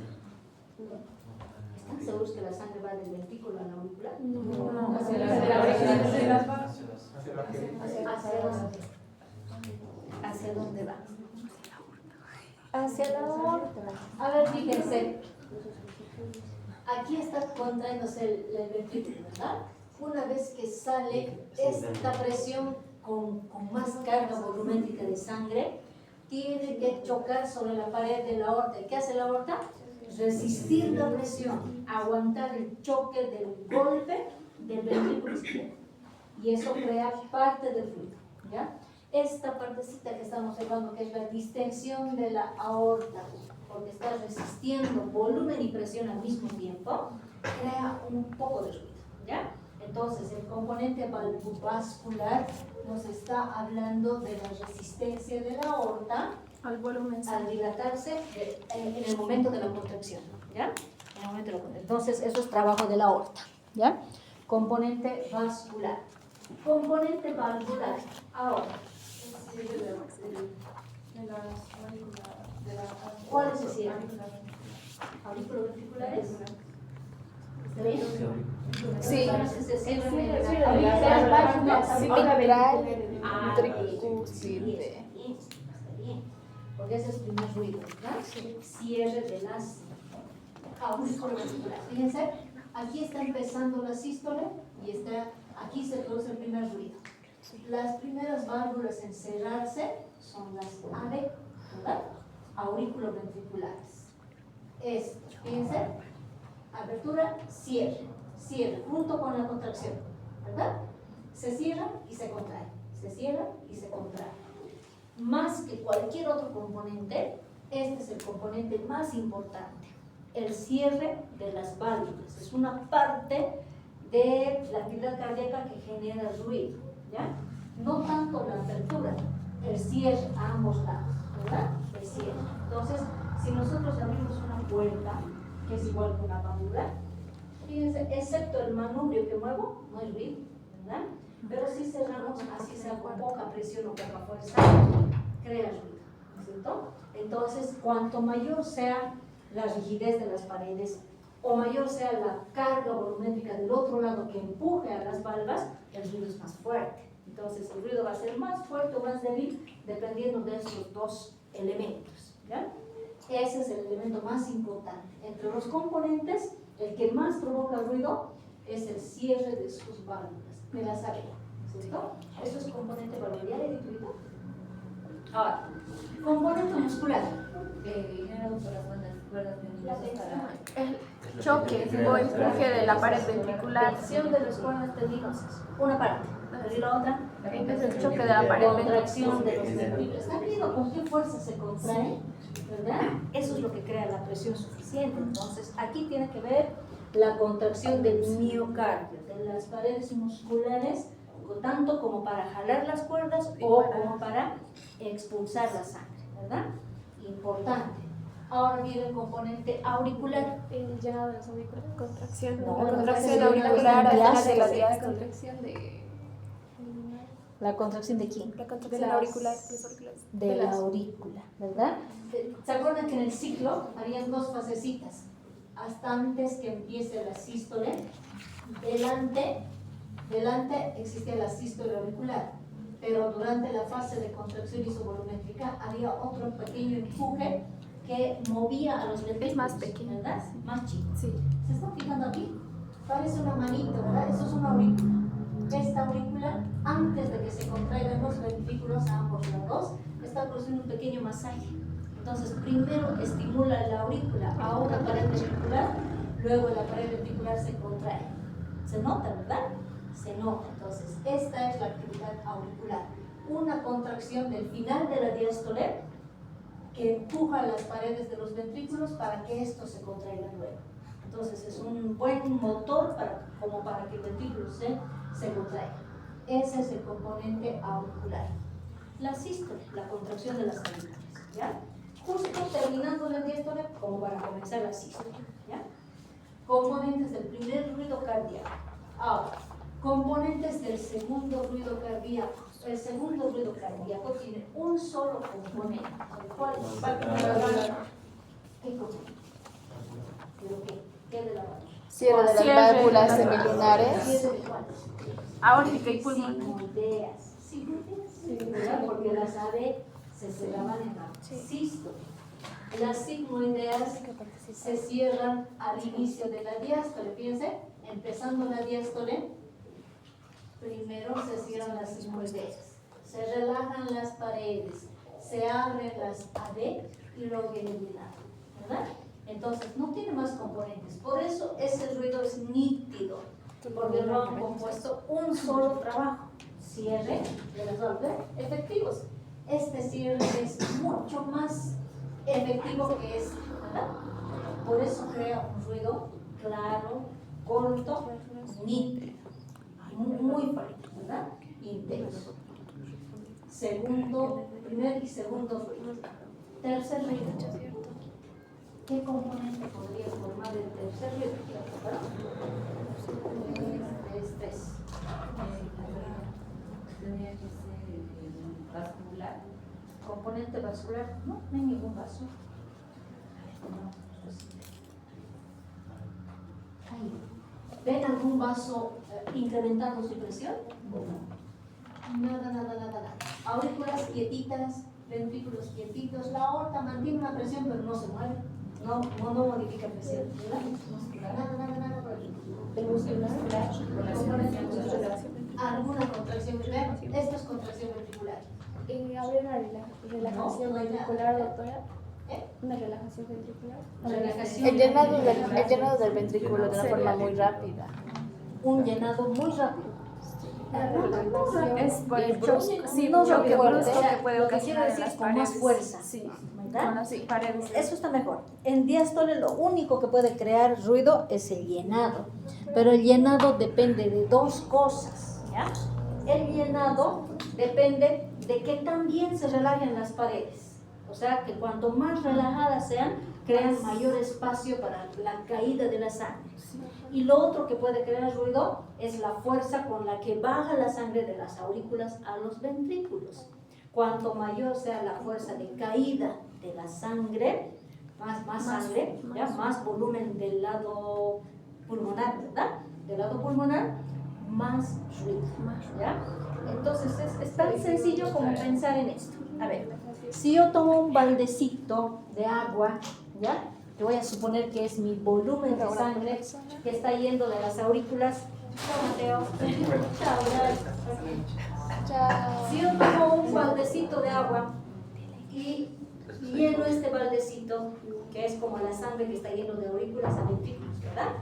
¿Están seguros que la sangre va del ventrículo a la auricular? No. Hacia la ¿Hacia dónde va? Hacia la aorta. A ver, fíjense. Aquí está contrayéndose el ventrículo, ¿verdad? Una vez que sale esta presión con más carga volumétrica de sangre, tiene que chocar sobre la pared de la aorta. ¿Y qué hace la aorta? Resistir la presión, aguantar el choque del golpe del ventrículo izquierdo. Y eso crea parte del ruido, ¿ya? Esta partecita que estamos observando, que es la distensión de la aorta, porque está resistiendo volumen y presión al mismo tiempo, crea un poco de ruido, ¿ya? Entonces, el componente valvovascular nos está hablando de la resistencia de la aorta Al volumen. al dilatarse en el momento de la contracción, ¿ya? En el momento de la contracción. Entonces, eso es trabajo de la aorta, ¿ya? Componente vascular. Componente valvular. Ahora, ¿cuáles se cierran? ¿Aurículos ventriculares? ¿Está bien? Sí. Se cierran en Sí, la la central, Ah, tricúspide. está bien, porque ese es el primer ruido, ¿verdad? Cierre de las aurículos ventriculares. Fíjense, aquí está empezando la sístole y aquí se produce el primer ruido. Las primeras válvulas en cerrarse son las AV, ¿verdad? Aurículos ventriculares. Fíjense, apertura, cierre, junto con la contracción, ¿verdad? Se cierra y se contrae, se cierra y se contrae. Más que cualquier otro componente, este es el componente más importante, el cierre de las válvulas. Es una parte de la actividad cardíaca que genera ruido, ¿ya? No tanto la apertura, el cierre a ambos lados, ¿verdad? El cierre. Entonces, si nosotros abrimos una puerta, que es igual que una válvula, fíjense, excepto el manubrio que muevo, no hay ruido, ¿verdad? Pero si cerramos, así sea con poca presión o poca fuerza, crea ruido, ¿no es cierto? Entonces, cuanto mayor sea la rigidez de las paredes o mayor sea la carga volumétrica del otro lado que empuje a las valvas, el ruido es más fuerte. Entonces, el ruido va a ser más fuerte o más débil dependiendo de estos dos elementos, ¿ya? Ese es el elemento más importante. Entre los componentes, el que más provoca ruido es el cierre de sus válvulas, de las areas, ¿cierto? Eso es componente valvular, editado. Ahora, componente muscular. Generado por las cuerdas tendinosas para El choque o empuje de la pared ventricular. Tensión de las cuerdas tendinosas. Una parte. ¿Y la otra? Es el choque de la pared ventricular. Contracción de los ventrículos. ¿Están viendo con qué fuerza se contrae? ¿Verdad? Eso es lo que crea la presión suficiente. Entonces, aquí tiene que ver la contracción del miocardio, de las paredes musculares, tanto como para jalar las cuerdas o como para expulsar la sangre, ¿verdad? Importante. Ahora viene el componente auricular. El llenado de las auriculares. Contracción. No, la la contracción contracción auricular de la al final de la diástole. diástole. Contracción de. ¿La contracción de quién? La contracción De las- auricular. Los auriculares. De la aurícula, ¿verdad? ¿Se acuerdan que en el ciclo habían dos fasecitas? Hasta antes que empiece la sístole, delante existía la sístole auricular. pero durante la fase de contracción isovolumétrica había otro pequeño empuje que movía a los ventrículos, más pequeño. ¿verdad? Más chico. Sí. ¿Se está fijando aquí? Parece una manita, ¿verdad? Eso es una aurícula. Esta aurícula, antes de que se contraigan los ventrículos a ambos lados, está produciendo un pequeño masaje. Entonces, primero estimula la aurícula a una pared ventricular, luego la pared ventricular se contrae. ¿Se nota, verdad? Se nota. Entonces, esta es la actividad auricular. Una contracción del final de la diástole que empuja las paredes de los ventrículos para que estos se contraigan luego. Entonces, es un buen motor como para que el ventrículo se contraiga. Ese es el componente auricular. La sístole, la contracción de las auriculares, ¿ya? Justo terminando la diástole, como para comenzar la sístole, ¿ya? Componentes del primer ruido cardíaco. Ahora, componentes del segundo ruido cardíaco. El segundo ruido cardíaco tiene un solo componente. ¿Cuál es? ¿Qué componente? ¿Pero qué? ¿Qué de la válvula? Cierre de las válvulas semilunares. ¿Cierre de cuál? Aórtica y pulmonar. Sigmoideas. ¿Sigmoideas? ¿Verdad? Porque las AV se cerraban en la sístole. Las sigmoideas se cierran al inicio de la diástole. Fíjense, empezando la diástole, primero se cierran las sigmoideas, se relajan las paredes, se abren las AV y luego viene el llenado, ¿verdad? Entonces no tiene más componentes, por eso ese ruido es nítido, porque lo han compuesto un solo trabajo, cierre de las válvulas efectivos. Este cierre es mucho más efectivo que este, ¿verdad? Por eso crea un ruido claro, corto, nítido, muy fuerte, ¿verdad? Intenso. Primer y segundo ruido. Tercer ruido. ¿Qué componente podría formar el tercer ruido? Es tres. Tendría que ser vascular. Componente vascular, no hay ningún vaso. ¿Ven algún vaso incrementando su presión? Nada. Aurículas quietitas, ventrículos quietitos, la aorta mantiene una presión pero no se mueve, no modifica presión, ¿verdad? Nada por aquí. ¿El muscular? ¿Alguna contracción? ¿Ven? Esto es contracción ventricular. ¿Habría una relajación ventricular, doctora? ¿Una relajación ventricular? Relajación. El llenado del ventrículo de una forma muy rápida. Un llenado muy rápido. Es por el choque, sí, No choque fuerte, brusco que puede lo que quiero ocasionar en decir las con más paredes. fuerza. Sí, ¿verdad? con las paredes. Eso está mejor. En diástole lo único que puede crear ruido es el llenado, pero el llenado depende de dos cosas, ¿ya? El llenado depende de que también se relajen las paredes, o sea que cuanto más relajadas sean, crean mayor espacio para la caída de la sangre. Y lo otro que puede crear ruido es la fuerza con la que baja la sangre de las aurículas a los ventrículos. Cuanto mayor sea la fuerza de caída de la sangre, más sangre, ¿ya? Más volumen del lado pulmonar, ¿verdad? Del lado pulmonar, más ruido, ¿ya? Entonces es tan sencillo como pensar en esto. A ver, si yo tomo un baldecito de agua, ¿ya? Te voy a suponer que es mi volumen de sangre que está yendo de las aurículas. Chao, Mateo. Chao, gracias. Chao. Si yo tomo un baldecito de agua y lleno este baldecito, que es como la sangre que está lleno de aurículas a ventrículos, ¿verdad?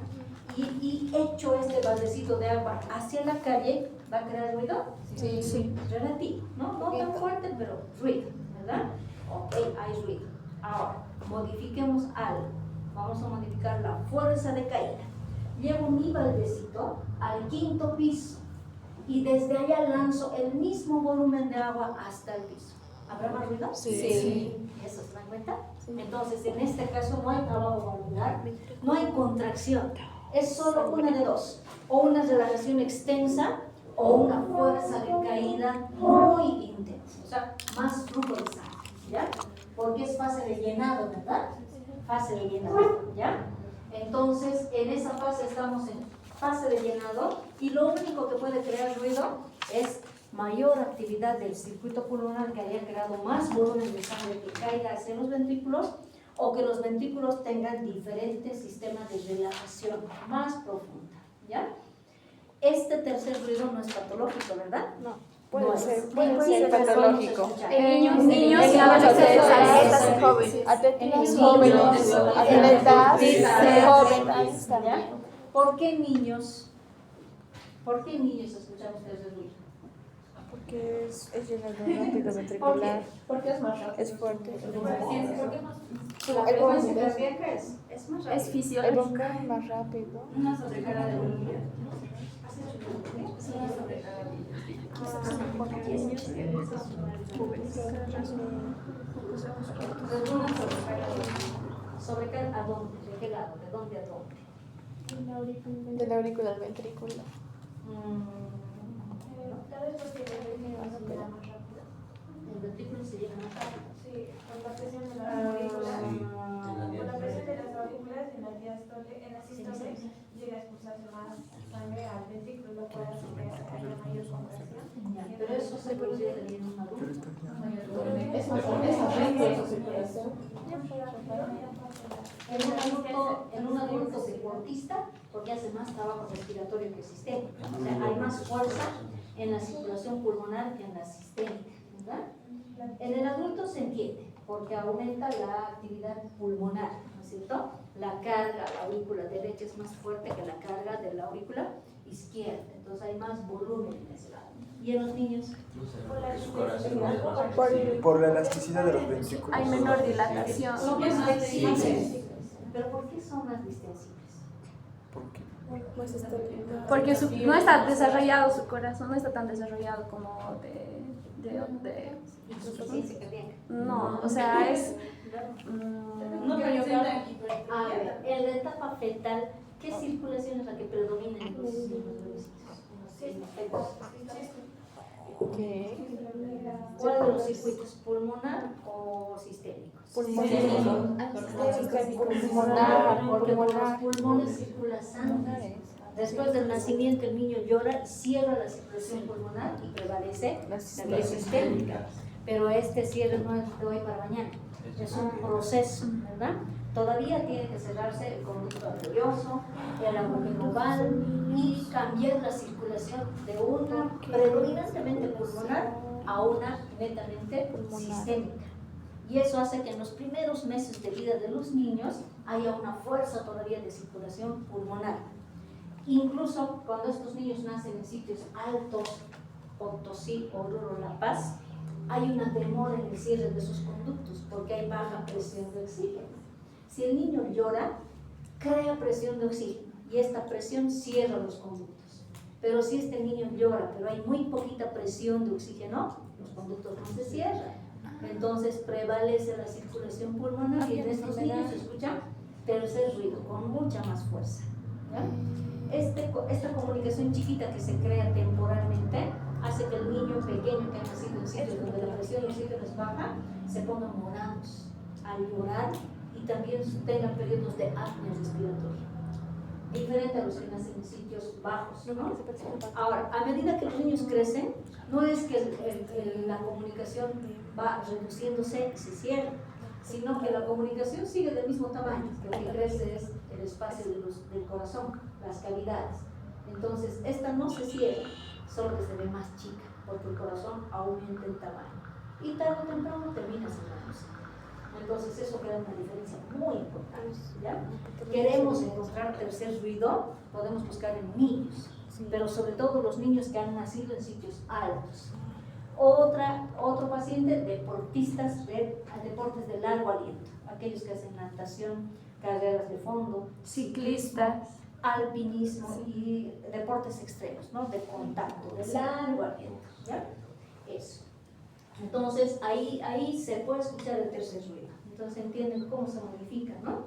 Y echo este baldecito de agua hacia la calle, ¿va a crear ruido? Sí. Relativo, no tan fuerte, pero ruido, ¿verdad? Ok, hay ruido. Ahora, modifiquemos algo. Vamos a modificar la fuerza de caída. Llevo mi baldecito al quinto piso y desde allá lanzo el mismo volumen de agua hasta el piso. ¿Habrá más ruido? Sí. ¿Eso se dan cuenta? Entonces, en este caso no hay trabajo valvular, no hay contracción. Es solo una de dos. O una relajación extensa o una fuerza de caída muy intensa. O sea, más flujo de sangre, ¿ya? Porque es fase de llenado, ¿verdad? Fase de llenado, ¿ya? Entonces, en esa fase estamos en fase de llenado y lo único que puede crear ruido es mayor actividad del circuito pulmonar, que haya creado más volumen de sangre que caiga hacia los ventrículos, o que los ventrículos tengan diferentes sistemas de relajación más profunda, ¿ya? Este tercer ruido no es patológico, ¿verdad? No, Puede puede ser patológico. En niños y En adolescentes, adolescentes, atletas y jóvenes. Atletas jóvenes, atletas jóvenes ¿Ya? también. ¿Por qué niños escuchan ustedes el ruido? Porque es lleno de rápido ¿Por ventricular, qué? Porque es más rápido. es fuerte. La frecuencia cardíaca es más rápida. Es fisiológico. Evoca más rápido. Una sobrecarga de volumen. ¿Sobrecarga a dónde? ¿De qué lado? ¿De dónde a dónde? De la aurícula al ventrículo. Cada vez que el ventrículo se llena más rápido. El ventrículo se llena más rápido. Sí, con la presión de las aurículas. Con la presión de las aurículas en la diástole, en la sístole, llega a expulsarse más sangre al ventrículo, lo cual hace que haya mayor compresión. Pero eso se produce también en un adulto. En un adulto deportista, porque hace más trabajo respiratorio que sistémico. O sea, hay más fuerza en la circulación pulmonar que en la sistémica, ¿verdad? En el adulto se entiende, porque aumenta la actividad pulmonar, ¿no es cierto? La carga a la aurícula derecha es más fuerte que la carga de la aurícula izquierda, entonces hay más volumen en ese lado. ¿Y en los niños? Por la elasticidad de los ventrículos. Hay menor dilatación. Son más flexibles. ¿Pero por qué son más distensibles? ¿Por qué? Porque no está desarrollado su corazón, no está tan desarrollado como Insuficiencia cardíaca. no, o sea, es No presenta A ver, en la etapa fetal, ¿qué circulación es la que predomina en los bebecitos? En los fetos. ¿Cuál de los circuitos? ¿Pulmonar o sistémicos? Pulmonar, Porque por los pulmones circula sangre. Después del nacimiento el niño llora, cierra la circulación pulmonar y prevalece la vía sistémica. Pero este cierre no es de hoy para mañana, es un proceso, ¿verdad? Todavía tiene que cerrarse el conducto arterioso, el agujero oval y cambiar la circulación de una predominantemente pulmonar a una netamente sistémica. Y eso hace que en los primeros meses de vida de los niños haya una fuerza todavía de circulación pulmonar. Incluso cuando estos niños nacen en sitios altos, Potosí, Oruro, La Paz, hay una demora en el cierre de sus conductos porque hay baja presión de oxígeno. Si el niño llora, crea presión de oxígeno y esta presión cierra los conductos. Pero si este niño llora, pero hay muy poquita presión de oxígeno, los conductos no se cierran. Entonces prevalece la circulación pulmonar y en estos niños se escucha tercer ruido con mucha más fuerza, ¿ya? Esta comunicación chiquita que se crea temporalmente hace que el niño pequeño que ha nacido en sitios donde la presión de oxígeno es baja se pongan morados al llorar y también tengan periodos de apnea respiratoria, diferente a los que nacen en sitios bajos, ¿no? Ahora, a medida que los niños crecen, no es que la comunicación va reduciéndose y se cierra, sino que la comunicación sigue del mismo tamaño, lo que crece es el espacio del corazón, las cavidades. Entonces, esta no se cierra, solo que se ve más chica, porque el corazón aumenta en tamaño. Y tarde o temprano termina cerrándose. Entonces, eso crea una diferencia muy importante, ¿ya? Queremos encontrar tercer ruido, podemos buscar en niños, pero sobre todo los niños que han nacido en sitios altos. Otro paciente, deportistas de deportes de largo aliento, aquellos que hacen natación, carreras de fondo, ciclistas, alpinismo y deportes extremos, ¿no? De contacto, de largo aliento, ¿ya? Eso. Entonces, ahí se puede escuchar el tercer ruido. Entonces, entienden cómo se modifica, ¿no?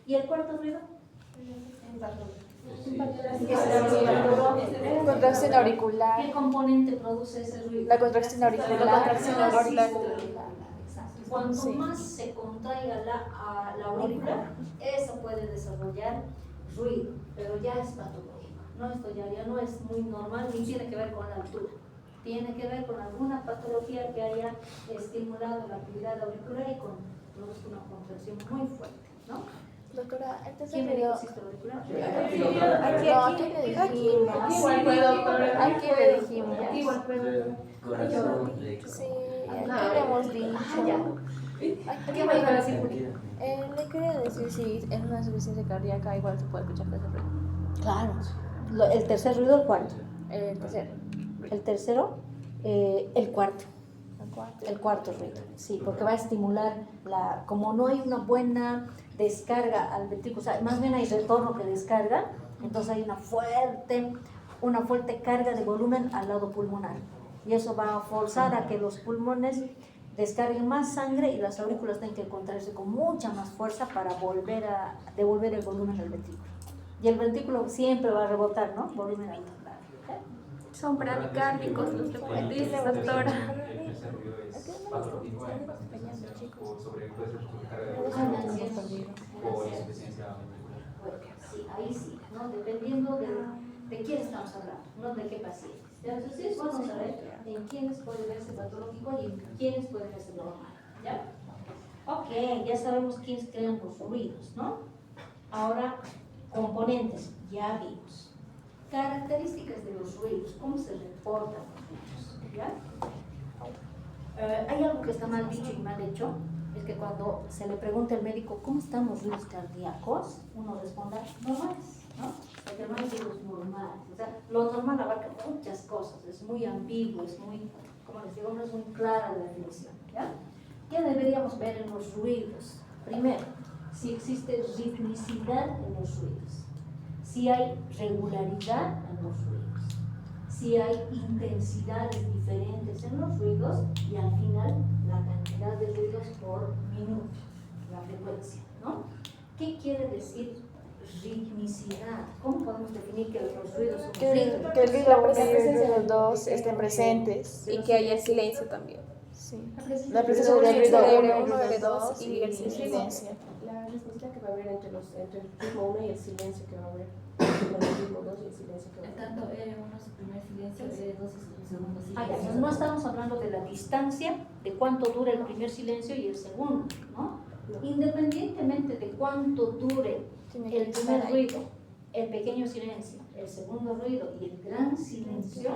¿Y el cuarto ruido? Contracción auricular. ¿Qué componente produce ese ruido? La contracción auricular. Cuanto más se contraiga la aurícula, eso puede desarrollar ruido, pero ya es patológico. No, esto ya no es muy normal ni tiene que ver con la altura. tiene que ver con alguna patología que haya estimulado la actividad auricular y produzca una contracción muy fuerte, ¿no? Doctora, antes ¿Quién de me que dijo sistema auricular? aquí le dijimos. Aquí le dijimos. Corazón, Sí, aquí le hemos dicho. ¿Qué me iba a decir? Le quería decir si en una insuficiencia cardíaca igual se puede escuchar ese ruido. Claro. ¿El tercer ruido o el cuarto? El tercero. El tercero, el cuarto. El cuarto. El cuarto ruido, sí, porque va a estimular como no hay una buena descarga al ventrículo, o sea, más bien hay retorno que descarga, entonces hay una fuerte carga de volumen al lado pulmonar. Y eso va a forzar a que los pulmones descarguen más sangre y las aurículas tienen que contraerse con mucha más fuerza para volver a devolver el volumen al ventrículo. Y el ventrículo siempre va a rebotar, ¿no? Volumen alto. Son bradicárdicos los dice, doctora. El tercer ruido es patológico en pacientes o sobre puede ser sobrecarga de o insuficiencia ventricular. Sí, ahí sí, ¿no? Dependiendo de quién estamos hablando, no de qué pacientes. Entonces vamos a ver en quiénes puede verse patológico y en quiénes puede verse normal, ¿ya? Ok, ya sabemos quiénes crean los ruidos, ¿no? Ahora, componentes, ya vimos. Características de los ruidos, cómo se reportan los ruidos, ¿ya? Hay algo que está mal dicho y mal hecho, es que cuando se le pregunta al médico cómo están los ruidos cardíacos, uno responde normales, ¿no? Porque no hay ruidos normales, o sea, lo normal abarca muchas cosas, es muy ambiguo, es muy, como les digo, no es muy clara la definición, ¿ya? ¿Qué deberíamos ver en los ruidos? Primero, si existe ritmicidad en los ruidos, si hay regularidad en los ruidos, si hay intensidades diferentes en los ruidos y al final la cantidad de ruidos por minuto, la frecuencia, ¿no? ¿Qué quiere decir ritmicidad? ¿Cómo podemos definir que los ruidos son rítmicos? Que la presencia de los dos estén presentes y que haya silencio también. Sí. La presencia del ruido 1, de 2 y el silencio. La respuesta que va a haber entre el ritmo 1 y el silencio que va a haber. Entre el ritmo 2 y el silencio que va a haber. Tanto R1 su primer silencio, R2 su segundo Ah, ya, silencio. entonces no estamos hablando de la distancia, de cuánto dura el primer silencio y el segundo, ¿no? Independientemente de cuánto dure el primer ruido, el pequeño silencio, el segundo ruido y el gran silencio,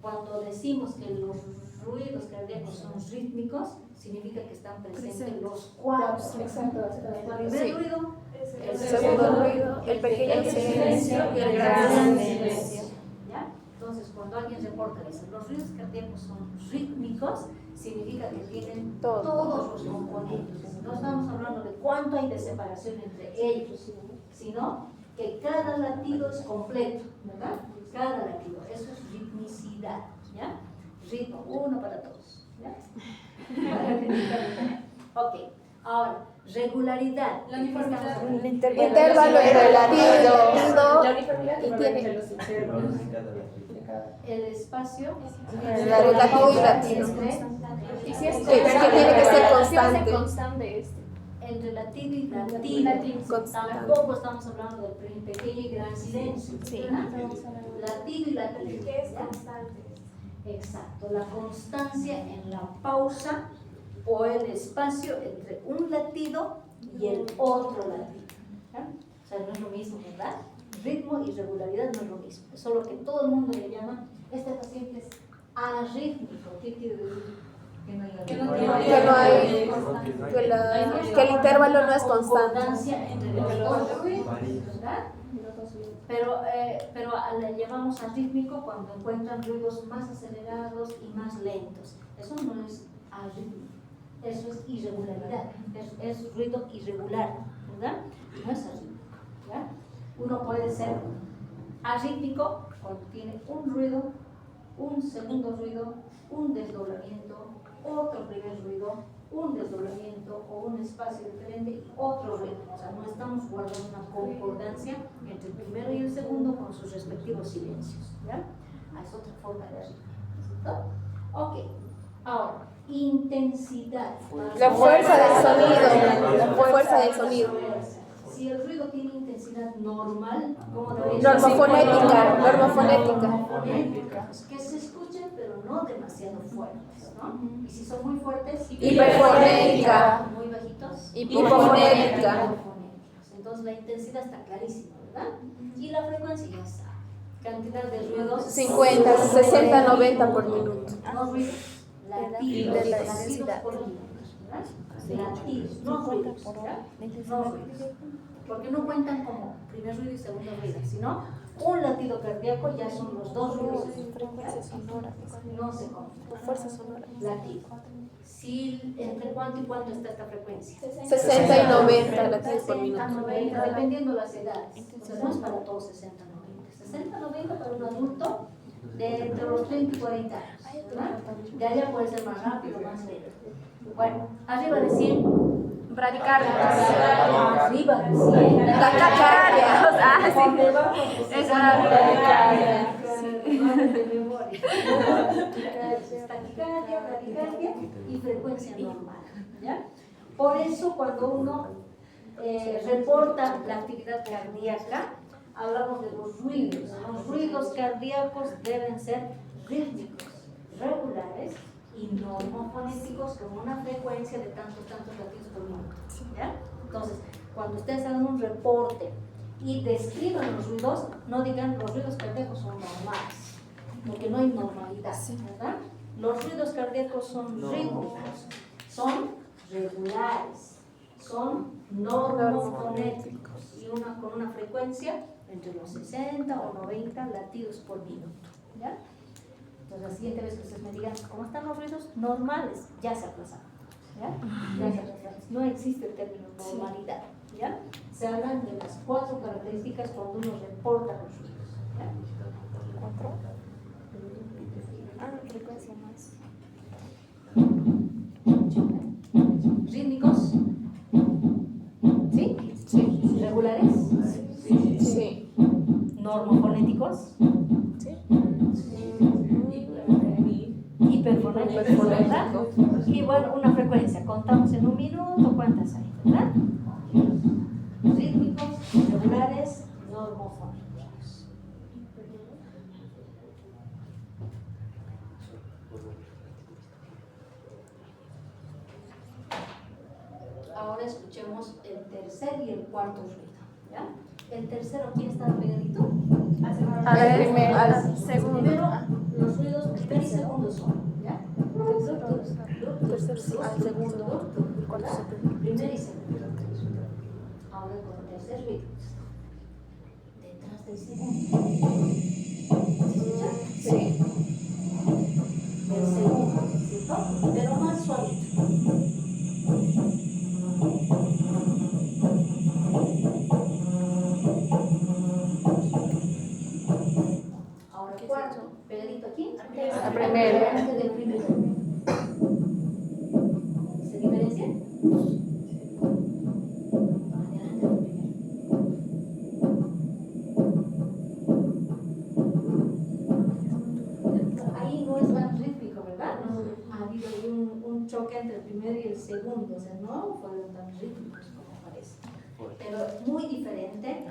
cuando decimos que los ruidos cardíacos son rítmicos, significa que están presentes los cuatro. Exacto. El primer ruido, El segundo ruido, el pequeño silencio y el gran silencio. ¿Ya? Entonces, cuando alguien reporta, dice, los ruidos cardíacos son rítmicos, significa que tienen todos los componentes. No estamos hablando de cuánto hay de separación entre ellos, sino que cada latido es completo, ¿verdad? Cada latido, eso es ritmicidad, ¿ya? Ritmo, uno para todos, ¿ya? Ok, ahora, regularidad. El intervalo entre el latido La uniformidad que va a haber entre los intervalos. El espacio, el latido y latido. Y si es que tiene que ser constante. entre latido y latido. Constante. Tampoco estamos hablando del pequeño y gran silencio. Sí. ¿verdad? Latido y latido. ¿Qué es ¿ya? constante? Exacto, la constancia en la pausa o el espacio entre un latido y el otro latido. ¿ya? O sea, no es lo mismo, ¿verdad? Ritmo y regularidad no es lo mismo. Es solo que todo el mundo le llama, este paciente es arrítmico. ¿Qué quiere decir? Que no Que el intervalo no es constante. Concordancia entre los dos ruidos, ¿verdad? Pero le llamamos arrítmico cuando encuentran ruidos más acelerados y más lentos. Eso no es arrítmico, eso es irregularidad, es ruido irregular, ¿verdad? No es arrítmico, ¿ya? Uno puede ser arrítmico cuando tiene un ruido, un segundo ruido, un desdoblamiento, otro primer ruido, un desdoblamiento o un espacio diferente y otro ritmo. O sea, no estamos guardando una concordancia entre el primero y el segundo con sus respectivos silencios. ¿Ya? Es otra forma de ritmo. ¿Cierto? Ok. Ahora, intensidad. La fuerza del sonido. La fuerza del sonido. Si el ruido tiene intensidad normal, ¿cómo debería ser? Normofonética. Normofonética. fonéticos, que se escuchen pero no demasiado fuertes, ¿no? Y si son muy fuertes, Hiperfonética. muy bajitos, Hipofonética. entonces la intensidad está clarísima, ¿verdad? Y la frecuencia ya está. Cantidad de ruidos 50, 60, 90 por minuto. no ruidos, latidos, De la latidos intensidad. por minuto, ¿verdad? Latidos, no ruidos, ¿ya? No ruidos. Porque no cuentan como primer ruido y segundo ruido, sino un latido cardíaco ya son los dos ruidos. Frecuencia sonora. No se confunde. Fuerza sonora. Latido. Sí, ¿entre cuánto y cuánto está esta frecuencia? 60 y 90 latidos por 60, minuto. 90, dependiendo las edades. O sea, no es para todos 60, 90. 60, 90 para un adulto de entre los 30 y 40 años, ¿verdad? De allá puede ser más rápido, más lento. Bueno, arriba decir Bradicardia. arriba decir Taquicardia. Ah, sí. Es una bradicardia. Taquicardia, bradicardia y frecuencia normal, ¿ya? Por eso cuando uno reporta la actividad cardíaca, hablamos de los ruidos. Los ruidos cardíacos deben ser rítmicos, regulares y normofonéticos con una frecuencia de tantos latidos por minuto, ¿ya? Entonces, cuando ustedes hagan un reporte y describan los ruidos, no digan los ruidos cardíacos son normales, porque no hay normalidad, ¿verdad? Los ruidos cardíacos son rítmicos, son regulares, son normofonéticos y con una frecuencia entre los 60 o 90 latidos por minuto, ¿ya? Entonces la siguiente vez que ustedes me digan cómo están los ruidos normales, ya se aplazaron, ¿ya? Ya se aplazaron. No existe el término normalidad, ¿ya? Se hablan de las 4 características cuando uno reporta los ruidos, ¿ya? 4. Frecuencia más. Rítmicos, ¿sí? Sí. Regulares, Sí. normofonéticos, Sí. hiperfonéticos, ¿verdad? Y bueno, una frecuencia, contamos en un minuto cuántas hay, ¿verdad? Rítmicos, regulares, normofónicos. Ahora escuchemos el tercer y el cuarto ruido, ¿ya? El tercero, ¿quién está pegadito? Al segundo. Primero, los ruidos primer y segundo son, ¿ya? Al segundo. Primer y segundo. Ahora con el tercer ruido. Detrás del segundo. ¿Se escucha? Sí. El segundo, ¿cierto? Pero más suavito. Ahora cuarto, pegadito aquí. La primera. Delante del primero. ¿Se diferencia? Adelante del primero. Ahí no es tan rítmico, ¿verdad? Ha habido ahí un choque entre el primero y el segundo, o sea, no fueron tan rítmicos como parece. Pero muy diferente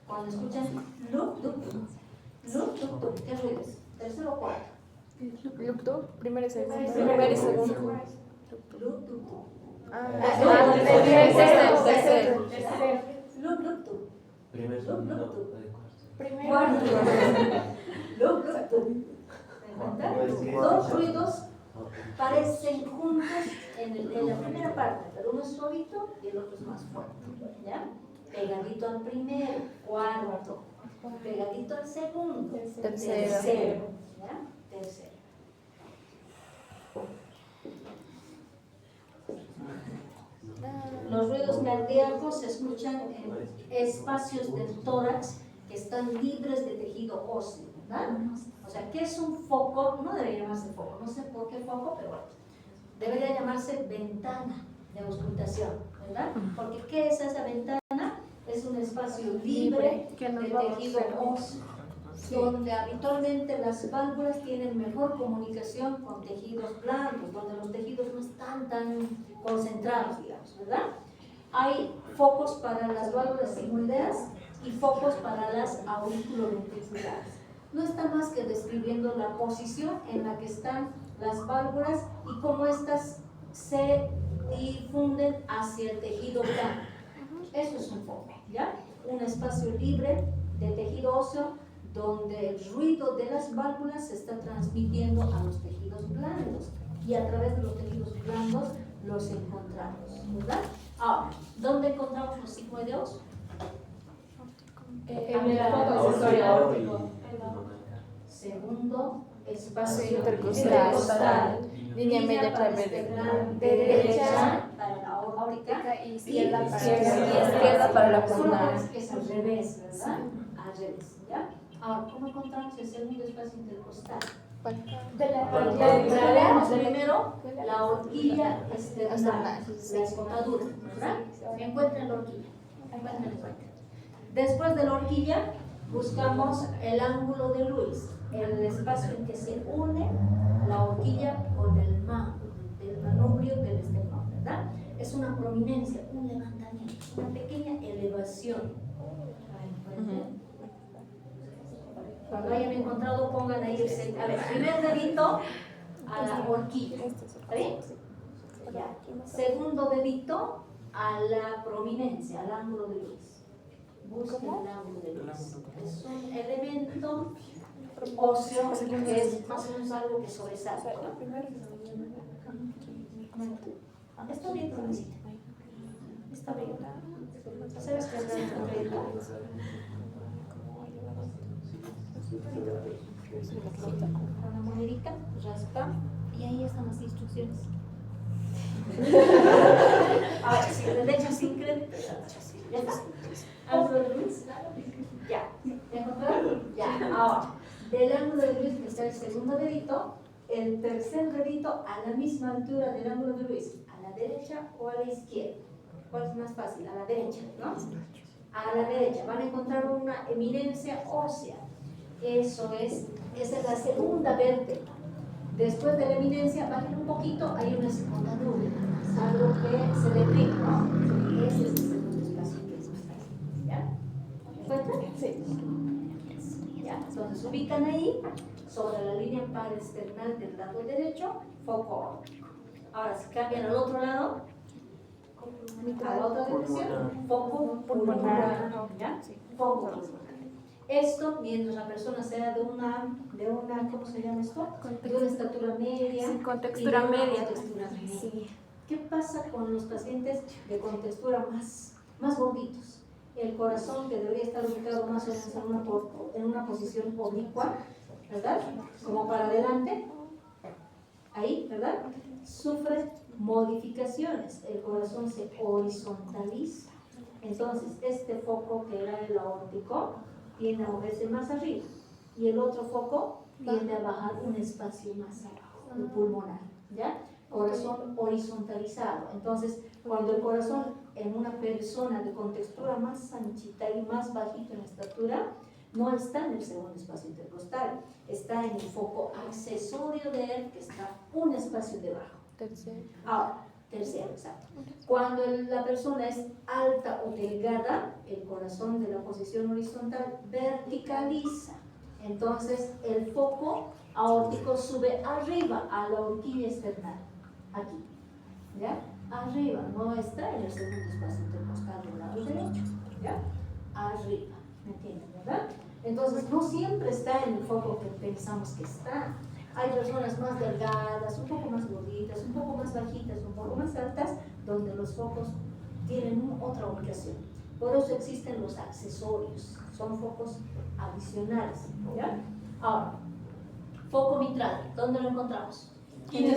cuando escuchan loop, loop, loop. Loop, loop, loop. ¿Qué ruidos? ¿Tercero o cuarto? Primero y segundo. Primero y segundo. segundo. Loop, loop, loop. Tercero. Loop, loop, loop. Primer, segundo, no, de cuarto. Cuarto. Loop, loop, loop. ¿Me cuenta? Dos ruidos parecen juntos en la primera parte, pero uno es suavito y el otro es más fuerte, ¿ya? Pegadito al primero, cuarto. Pegadito al segundo, tercero, ¿ya? Tercero. Los ruidos cardíacos se escuchan en espacios del tórax que están libres de tejido óseo, ¿verdad? O sea, ¿qué es un foco? No debería llamarse foco, no sé por qué foco, pero bueno, debería llamarse ventana de auscultación, ¿verdad? Porque ¿qué es esa ventana? Es un espacio libre de tejido óseo, donde habitualmente las válvulas tienen mejor comunicación con tejidos blandos, donde los tejidos no están tan concentrados, digamos, ¿verdad? Hay focos para las válvulas sigmoideas y focos para las auriculoventriculares. no está más que describiendo la posición en la que están las válvulas y cómo éstas se difunden hacia el tejido blando. Eso es un foco, ¿ya? Un espacio libre de tejido óseo donde el ruido de las válvulas se está transmitiendo a los tejidos blandos y a través de los tejidos blandos los encontramos, ¿verdad? Ahora, ¿dónde encontramos los sigmoideos? En el foco óptico. Segundo espacio Intercostal. Línea media para clave esternal de derecha para la aórtica y y izquierda para la pulmonar. Es al revés, ¿verdad? Al revés, ¿ya? Ahora, ¿cómo encontramos el segundo espacio intercostal? Encontraremos primero la horquilla external, la escotadura, ¿verdad? Encuentren la horquilla, encuentren. Después de la horquilla, buscamos el ángulo de Lewis, el espacio en que se une la horquilla con el manubrio del esternón, ¿verdad? Es una prominencia, un levantamiento, una pequeña elevación. Cuando hayan encontrado, pongan ahí el a ver, primer dedito a la horquilla. ¿Está bien? Ya. Segundo dedito a la prominencia, al ángulo de Lewis. Busquen el ángulo de Lewis. Es un elemento óseo que es más o menos algo que sobresale. Está bien, Tomasita. Está bien. ¿Sabes qué es el concreto? Con la monedita, raspa, y ahí están las instrucciones. Ahora, si le echas sin crédito, ya está. Ángulo de Lewis. Ya. ¿Ya encontraron? Ya. Ahora, del ángulo de Lewis, que está el segundo dedito, el tercer dedito a la misma altura del ángulo de Lewis, a la derecha o a la izquierda. ¿Cuál es más fácil? A la derecha, ¿no? A la derecha. Van a encontrar una eminencia ósea. Eso es, esa es la segunda vértebra. Después de la eminencia, bajen un poquito, hay una segunda nube, algo que se deprime, ¿no? Ese es el segundo espacio que es más fácil. ¿Ya? ¿Encuentran? Sí. ¿Ya? Entonces ubican ahí, sobre la línea parasternal del lado derecho, foco óptico. Ahora, si cambian al otro lado, a la otra dirección, foco pulmonar. ¿Ya? Foco pulmonar. Esto mientras la persona sea de una ¿cómo se llama esto? De una estatura media. Sí, con textura media. Sí. ¿Qué pasa con los pacientes de contextura más gorditos? El corazón, que debería estar ubicado más o menos en una posición oblicua, ¿verdad? Como para adelante, ahí, ¿verdad? Sufre modificaciones, el corazón se horizontaliza. Entonces, este foco que era el aórtico tiende a moverse más arriba y el otro foco tiende a bajar un espacio más abajo, el pulmonar, ¿ya? Corazón horizontalizado. Entonces, cuando el corazón en una persona de contextura más anchita y más bajita en estatura, no está en el segundo espacio intercostal, está en el foco accesorio de él, que está un espacio debajo. Ahora, tercero, exacto. Cuando la persona es alta o delgada, el corazón de la posición horizontal verticaliza. Entonces, el foco aórtico sube arriba a la horquilla external. Aquí. ¿Ya? Arriba, no está en el segundo espacio intercostal del lado derecho. ¿Ya? Arriba. ¿Me entienden, verdad? Entonces, no siempre está en el foco que pensamos que está. Hay personas más delgadas, un poco más gorditas, un poco más bajitas, un poco más altas, donde los focos tienen otra ubicación. Por eso existen los accesorios, son focos adicionales. ¿Ya? Ahora, foco mitral, ¿dónde lo encontramos? Sobre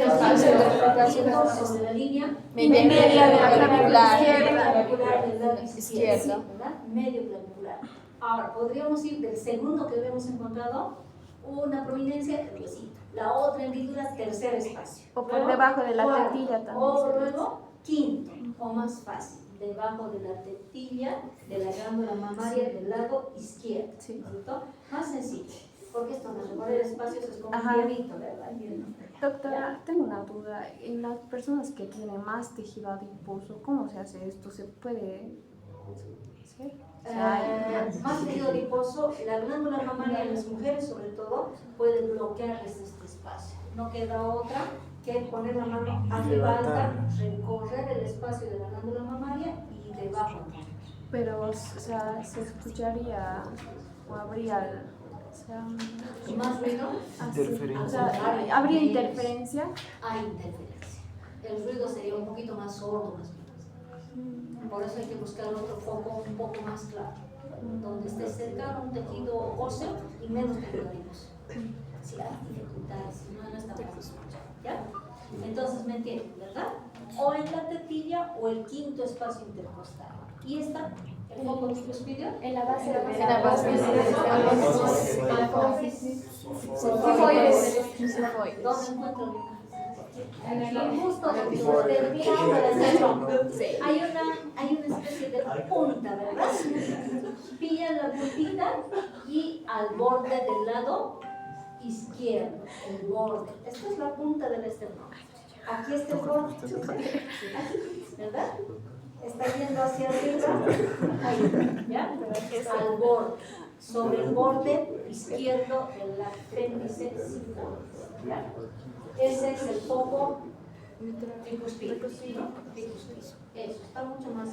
la línea media de la clavicular del lado izquierdo. ¿verdad? Medio clavicular. Ahora, podríamos ir del segundo que habíamos encontrado, una prominencia, el huesito. La otra hendidura, tercer espacio. O por debajo de la tetilla también. O luego, quinto, o más fácil, debajo de la tetilla de la glándula mamaria del lado izquierdo. ¿Cierto? Más sencillo, porque esto de recorrer espacios es como un pianito, ¿verdad? Doctora, tengo una duda. En las personas que tienen más tejido adiposo, ¿cómo se hace esto? ¿Se puede hacer? Más tejido adiposo, la glándula mamaria en las mujeres sobre todo puede bloquearles este espacio. No queda otra que poner la mano arriba alta, recorrer el espacio de la glándula mamaria y debajo. Pero, o sea, se escucharía o habría, o sea, ¿Más ruido? Interferencia. o sea, habría interferencia. Hay interferencia. El ruido sería un poquito más sordo, más bien. Por eso hay que buscar otro foco un poco más claro, donde esté cercano un tejido óseo y menos tejido adiposo. Si hay dificultades, si no está fácil escuchar, ¿ya? Entonces, ¿me entienden, verdad? O en la tetilla o el quinto espacio intercostal. ¿Y esta? ¿El foco tricuspidio? En la base de la base ¿Dónde encuentro justo terminando de hacerlo? Hay una especie de punta, ¿verdad? Pillan la puntita y al borde del lado izquierdo, el borde. Esta es la punta del esternón. Aquí está el borde, ¿verdad? Está yendo hacia arriba, ahí, ¿ya? Al borde, sobre el borde izquierdo del apéndice sifoides, ¿ya? Ese es el foco tricuspidio, ¿no? Tricuspidio. Eso, está mucho más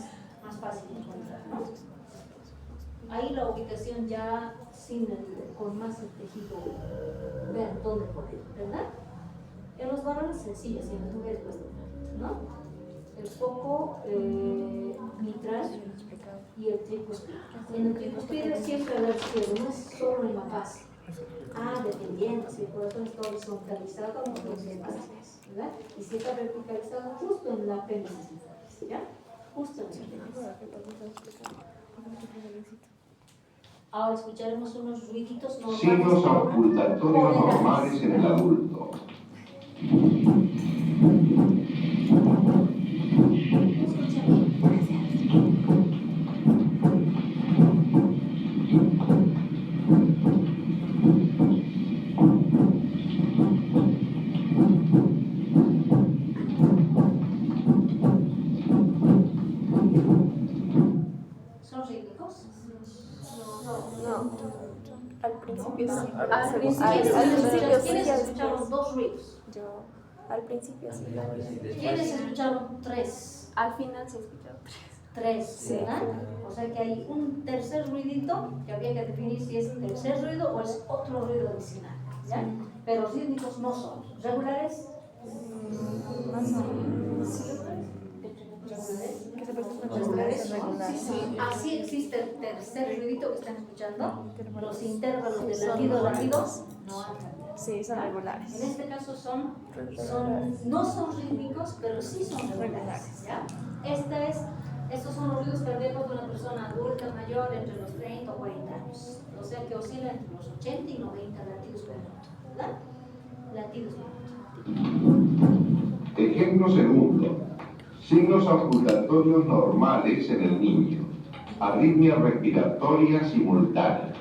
fácil de encontrar, ¿no? Ahí la ubicación ya con más el tejido, vean dónde poner, ¿verdad? En los varones sencillos, y en las mujeres pues, ¿no? El foco mitral y el tricuspidio. En el tricuspidio siempre a la izquierda, no es solo en la base. Dependiendo, si el corazón está horizontalizado, entonces ¿verdad? Y si está verticalizado, justo en la apéndice, ¿ya? Justo en la apéndice. Ahora escucharemos unos ruiditos normales. Signos auscultatorios normales en el adulto. ¿Son rítmicos? No. Al principio sí. ¿Quiénes escucharon dos ruidos? Yo. Al principio sí. ¿Quiénes escucharon tres? Al final se escuchó Tres, ¿verdad? O sea que hay un tercer ruidito que habría que definir si es tercer ruido o es otro ruido adicional, ¿ya? Pero rítmicos no son. ¿Regulares? Así existe el tercer ruidito que están escuchando. Los intervalos de latidos no han cambiado. Sí, son regulares. En este caso no son rítmicos, pero sí son regulares, ¿ya? Estos son los ruidos cardíacos de una persona adulta mayor entre los 30 o 40 años. O sea que oscila entre los 80 y 90 latidos por minuto, ¿verdad? Latidos por minuto. Ejemplo segundo. Signos auscultatorios normales en el niño. Arritmia respiratoria simultánea.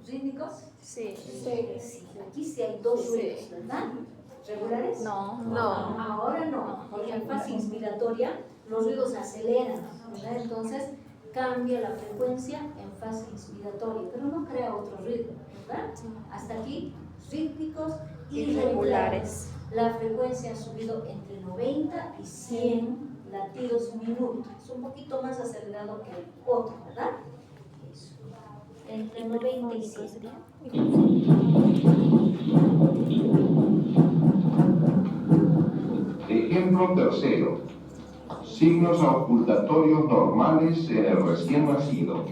¿Rítmicos? Sí. Sí. Aquí sí hay dos ruidos, ¿verdad? ¿Regulares? No. Ahora no, porque en fase inspiratoria los ruidos aceleran, ¿verdad? Entonces cambia la frecuencia en fase inspiratoria, pero no crea otro ritmo, ¿verdad? Hasta aquí, rítmicos y regulares. La frecuencia ha subido entre 90 y 100 latidos minuto. Es un poquito más acelerado que el otro, ¿verdad? Eso. Entre 90 y 100. Ejemplo tercero. Signos auscultatorios normales en el recién nacido.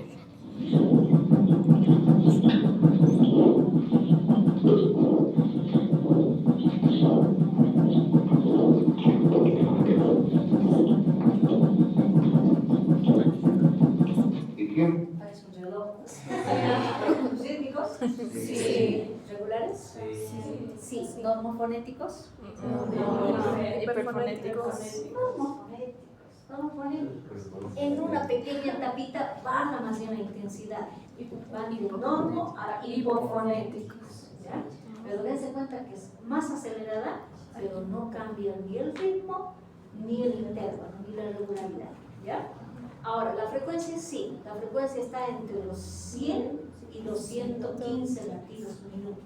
Parece un reloj. ¿Rítmicos? Sí. ¿Regulares? Sí. ¿Normofonéticos? Hiperfonéticos. Normofonéticos. En una pequeña tapita baja más bien la intensidad. van de normo a hipofonéticos, ¿ya? Pero dense cuenta que es más acelerada, pero no cambia ni el ritmo, ni el intervalo, ni la regularidad, ¿ya? Ahora, la frecuencia sí, la frecuencia está entre los 100 y los 115 latidos por minuto,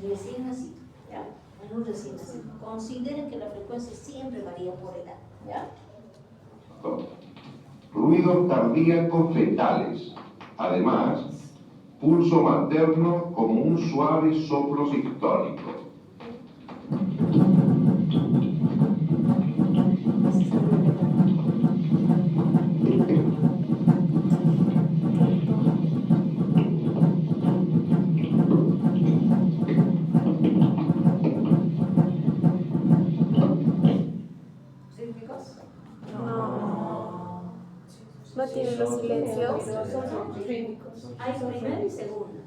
recién nacido, ¿ya? En un recién nacido. Consideren que la frecuencia siempre varía por edad, ¿ya? Ruidos cardíacos fetales. Además, pulso materno como un suave soplo sistólico. ¿Rítmicos? No tiene los silencios. Hay primera y segunda.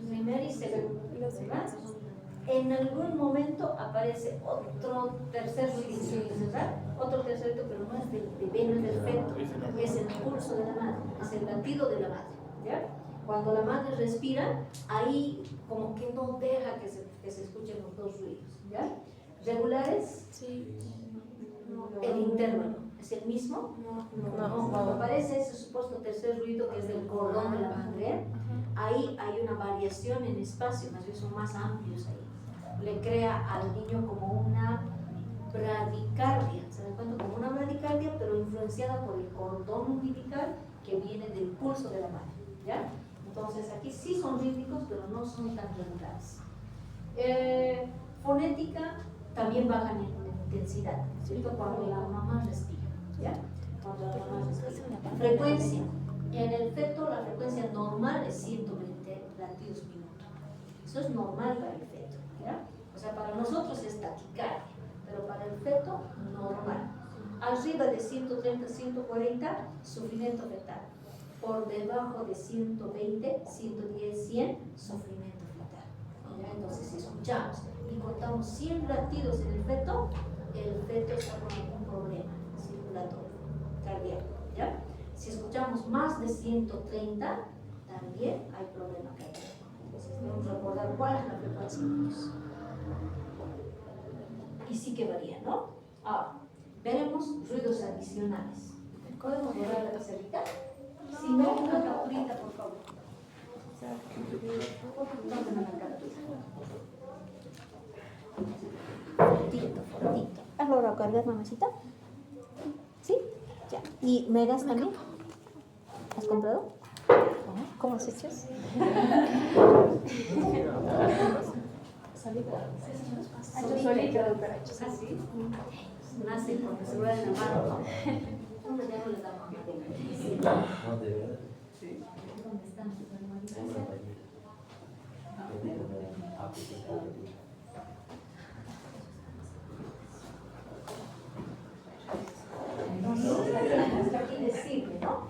Primera y segunda. ¿Verdad? En algún momento aparece otro tercer ruido, ¿verdad? Otro tercerito, pero no es del bebé, no es del feto, es el pulso de la madre, es el latido de la madre, ¿ya? Cuando la madre respira, ahí como que no deja que se escuchen los dos ruidos, ¿ya? Regulares, Sí. el intervalo, ¿es el mismo? No. Cuando aparece ese supuesto tercer ruido que es del cordón de la madre, ahí hay una variación en espacio, más bien son más amplios ahí. Le crea al niño como una bradicardia, ¿se dan cuenta? Como una bradicardia, pero influenciada por el cordón umbilical que viene del pulso de la madre, ¿ya? Entonces aquí sí son rítmicos, pero no son tan regulares. Fonética también bajan en intensidad, ¿cierto? Cuando la mamá respira, ¿ya? Cuando la mamá respira. Frecuencia. En el feto la frecuencia normal es 120 latidos minuto. Eso es normal para el feto, ¿ya? O sea, para nosotros es taquicardia, pero para el feto normal. Arriba de 130, 140, sufrimiento fetal. Por debajo de 120, 110, 100, sufrimiento fetal. ¿Ya? Entonces, si escuchamos y contamos 100 latidos en el feto está con algún problema circulatorio, cardíaco, ¿ya? Si escuchamos más de 130, también hay problema cardíaco. Entonces, debemos recordar cuál es la frecuencia de ellos. Y sí que varía, ¿no? Ahora, veremos ruidos adicionales. ¿Podemos borrar la pizarrita? Si no, una capturita, por favor. Tómenme la captura. Fortito. ¿Has logrado cargar, mamacita? ¿Sí? Ya. ¿Y megas también? ¿Has comprado? ¿Cómo has hecho? Solito. ¿Así? Nace con el celular en la mano. ¿Dónde ya no les damos No, de verdad. Sí. ¿Dónde están sus hermanitas? Entonces, aquí les sirve, ¿no?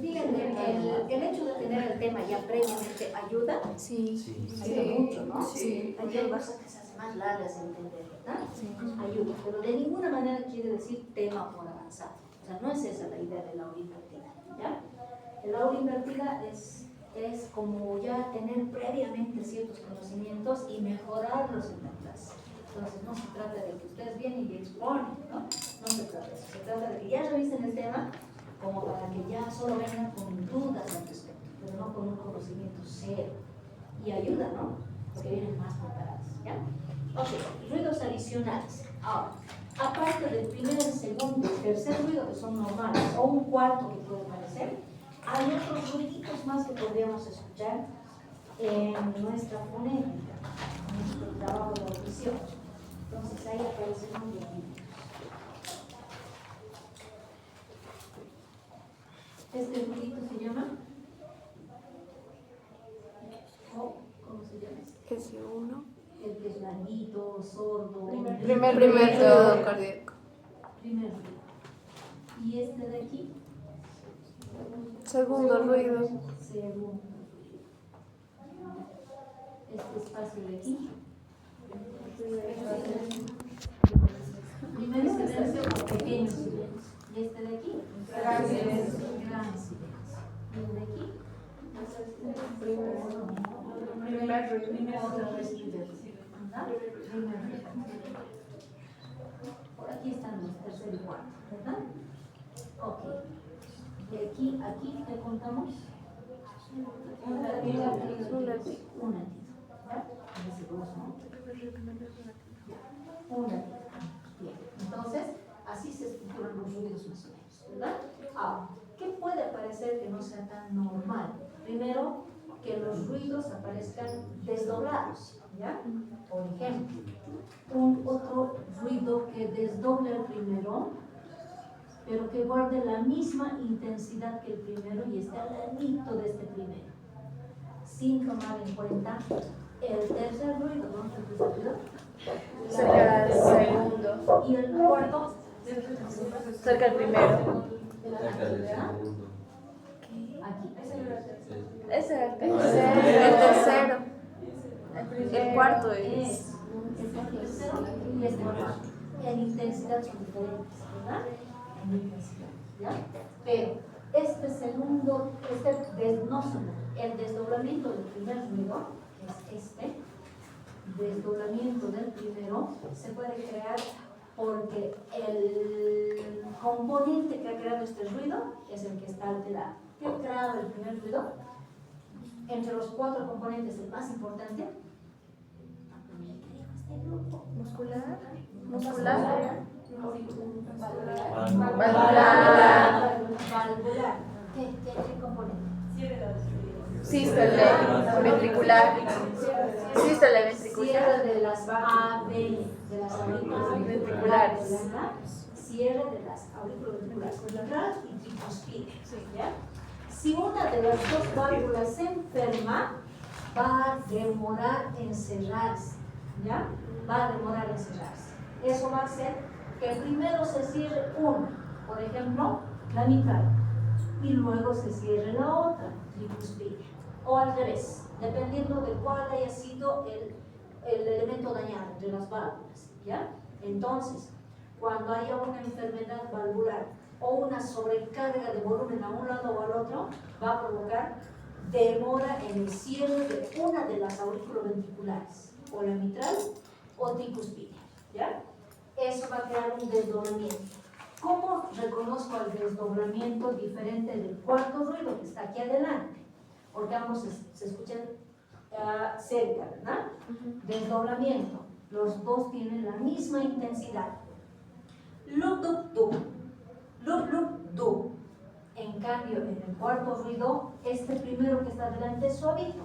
Fíjense, el hecho de tener el tema ya previamente ayuda. Sí. Ayuda mucho, ¿no? Sí. Hay cosas que se hacen más largas de entender, ¿verdad? Sí. Ayuda, pero de ninguna manera quiere decir tema por avanzado. O sea, no es esa la idea de la aula invertida, ¿ya? El aula invertida es como ya tener previamente ciertos conocimientos y mejorarlos en la clase. Entonces, no se trata de que ustedes vienen y exponen, ¿no? No se trata de eso. Se trata de que ya revisen el tema como para que ya solo vengan con dudas al respecto, pero no con un conocimiento cero. Y ayuda, ¿no? Porque vienen más preparados, ¿ya? Ok, ruidos adicionales. Ahora, aparte del primer, segundo y tercer ruido que son normales, o un cuarto que puede parecer, hay otros ruiditos más que podríamos escuchar en nuestra fonética, en nuestro trabajo de audición. Entonces ahí aparecen los ruiditos. Este ruidito se llama, ¿cómo se llama? S1. El que es larguito, sordo. Primer ruido cardíaco. Primer ruido. Y este de aquí. Segundo ruido. Segundo. Este espacio de aquí. Primer silencio o pequeño silencio. Y este de aquí. Gran silencio. Gran silencio. Y el de aquí. Primer ruido. Otra vez primer ruido. ¿Verdad? Primer ruido. Por aquí están los tercer y cuarto, ¿verdad? Ok. De aquí a aquí, ¿qué contamos? Un latido. Un latido. ¿Ya? Ese dos, ¿no? Un latido. Bien. Entonces, así se estructuran los ruidos más o menos, ¿verdad? Ahora, ¿qué puede parecer que no sea tan normal? Primero, que los ruidos aparezcan desdoblados, ¿ya? Por ejemplo, otro ruido que desdoble el primero, pero que guarde la misma intensidad que el primero y esté al ladito de este primero, sin tomar en cuenta el tercer ruido. ¿Dónde está el tercer ruido? Cerca del segundo. Y el cuarto, Cerca del primero. Cerca del segundo. aquí. Ese era el tercero. El cuarto es. El tercero y este cuarto. En intensidad son diferentes, ¿verdad? En intensidad, ¿ya? Pero este segundo, el desdoblamiento del primer ruido, que es este, desdoblamiento del primero, se puede crear porque el componente que ha creado este ruido es el que está alterado. ¿Qué ha creado el primer ruido? Entre los cuatro componentes, el más importante, Muscular. Valvular. ¿Qué componente? Sístole ventricular. Sístole ventricular. Cierre de las AB, de las aurículas ventriculares. Cierre de las aurículas ventriculares y tricuspide. ¿Ya? Si una de las dos válvulas se enferma, va a demorar en cerrarse. ¿Ya? Va a demorar en cerrarse. Eso va a hacer que primero se cierre una, por ejemplo, la mitral, y luego se cierre la otra, tricuspide. O al revés, dependiendo de cuál haya sido el elemento dañado entre las válvulas, ¿ya? Entonces, cuando haya una enfermedad valvular o una sobrecarga de volumen a un lado o al otro, va a provocar demora en el cierre de una de las aurículo-ventriculares, o la mitral o tricuspide, ¿ya? Eso va a crear un desdoblamiento. ¿Cómo reconozco el desdoblamiento diferente del cuarto ruido que está aquí adelante? Porque ambos se escuchan cerca, ¿verdad? Desdoblamiento. Los dos tienen la misma intensidad. Lup, dup, dup. Lup, lup, dup. En cambio, en el cuarto ruido, este primero que está adelante es suavito.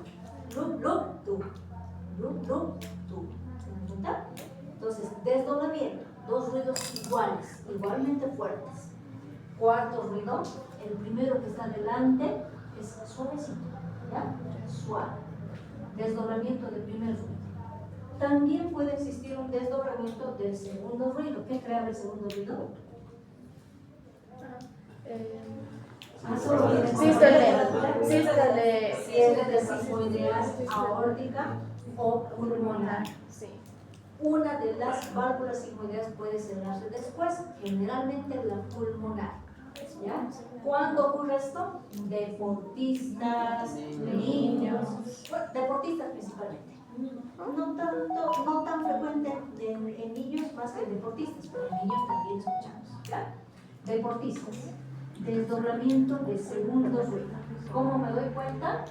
Lup, lup, dup. Lup, lup, dup. ¿Se dan cuenta? Entonces, desdoblamiento. Dos ruidos iguales, igualmente fuertes. Cuarto ruido, el primero que está adelante es suavecito, ¿ya? Suave. Desdoblamiento del primer ruido. También puede existir un desdoblamiento del segundo ruido. ¿Qué crea el segundo ruido? Sístole. Cierre de sismoideas aórtica o pulmonar. Sí. Una de las válvulas sigmoideas puede cerrarse después, generalmente la pulmonar. ¿Ya? ¿Cuándo ocurre esto? Deportistas, niños, bueno, deportistas principalmente. No tan frecuente en niños más que en deportistas, pero en niños también escuchamos. ¿Ya? Deportistas. Desdoblamiento de segundo ruido. ¿Cómo me doy cuenta?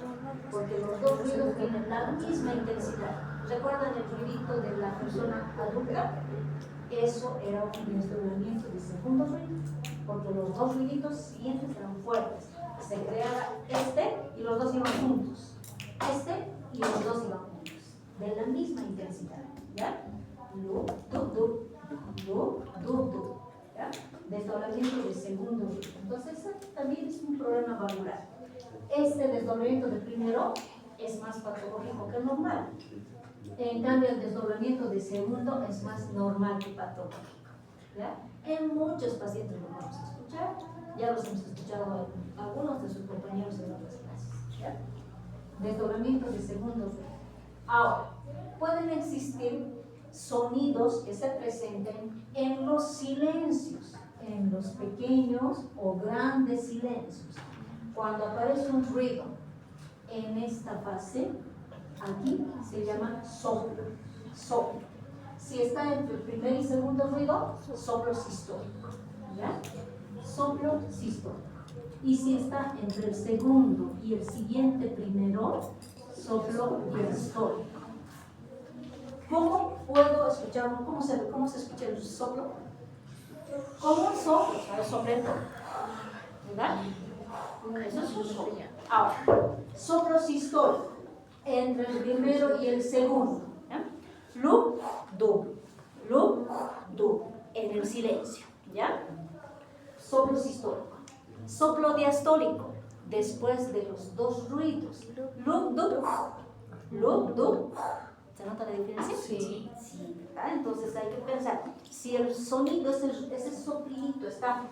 Porque los dos ruidos tienen la misma intensidad. ¿Recuerdan el ruidito de la persona adulta? Eso era un desdoblamiento de segundo ruido, porque los dos ruiditos siguientes eran fuertes. Se creaba este y los dos iban juntos. Este y los dos iban juntos, de la misma intensidad. ¿Ya? Lu, du, lu, du. ¿Ya? Desdoblamiento de segundo ruido. Entonces, también es un problema valvular. Este desdoblamiento del primero es más patológico que normal. En cambio, el desdoblamiento de segundo es más normal que patológico. ¿Ya? En muchos pacientes lo vamos a escuchar, Ya los hemos escuchado algunos de sus compañeros en otras clases. ¿Ya? Desdoblamiento de segundo ruido. Ahora, pueden existir sonidos que se presenten en los silencios, en los pequeños o grandes silencios. Cuando aparece un ruido en esta fase, aquí se llama soplo. Soplo. Si está entre el primer y segundo ruido, soplo sistólico. ¿Ya? Soplo sistólico. Y si está entre el segundo y el siguiente primero, soplo diastólico. ¿Cómo puedo escuchar? ¿Cómo se escucha el soplo? Como un soplo, ¿sabes? Soplendo. ¿Verdad? Eso es un soplo. Ahora, soplo sistólico, entre el primero y el segundo. ¿Ya? Lu, du, en el silencio. ¿Ya? Soplo sistólico. Soplo diastólico, después de los dos ruidos. Lu, du. ¿Se nota la diferencia? Sí. ¿Verdad? Entonces hay que pensar, si el sonido, ese soplito está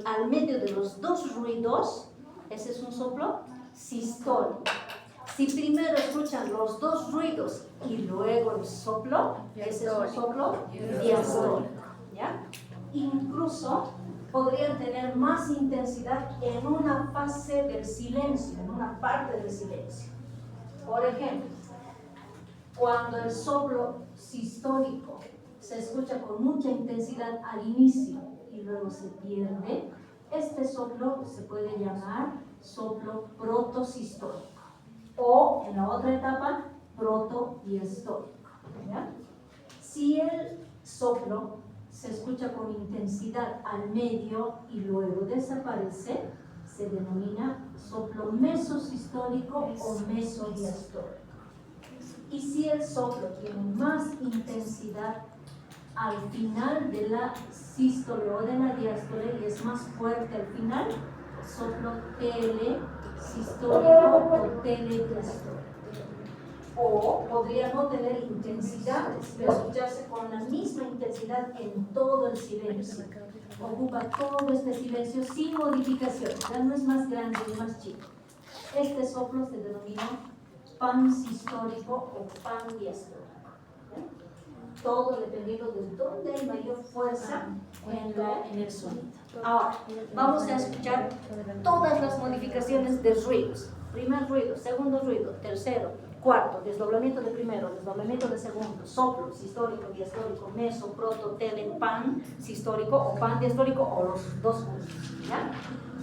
al medio de los dos ruidos, ese es un soplo sistólico. Si primero escuchan los dos ruidos y luego el soplo, ese es un soplo diastólico. ¿Ya? Incluso podrían tener más intensidad en una fase del silencio, en una parte del silencio. Por ejemplo, cuando el soplo sistólico se escucha con mucha intensidad al inicio y luego se pierde, este soplo se puede llamar soplo protosistólico o en la otra etapa protodiastólico. ¿Ya? Si el soplo se escucha con intensidad al medio y luego desaparece, se denomina soplo mesosistólico o mesodiastólico. Y si el soplo tiene más intensidad al final de la sístole o de la diástole y es más fuerte al final, soplo telesistólico o telediastólico. O podría no tener intensidades, pero escucharse con la misma intensidad en todo el silencio. Ocupa todo este silencio sin modificación, ya no es más grande ni más chico. Este soplo se denomina pansistólico o pandiastólico. Todo dependiendo de dónde hay mayor fuerza en el sonido. Ahora, vamos a escuchar todas las modificaciones de ruidos. Primer ruido, segundo ruido, tercero, cuarto, desdoblamiento de primero, desdoblamiento de segundo, soplo, sistólico, diastólico, meso, proto, tele, pan, sistólico o pan diastólico o los dos juntos. ¿Ya?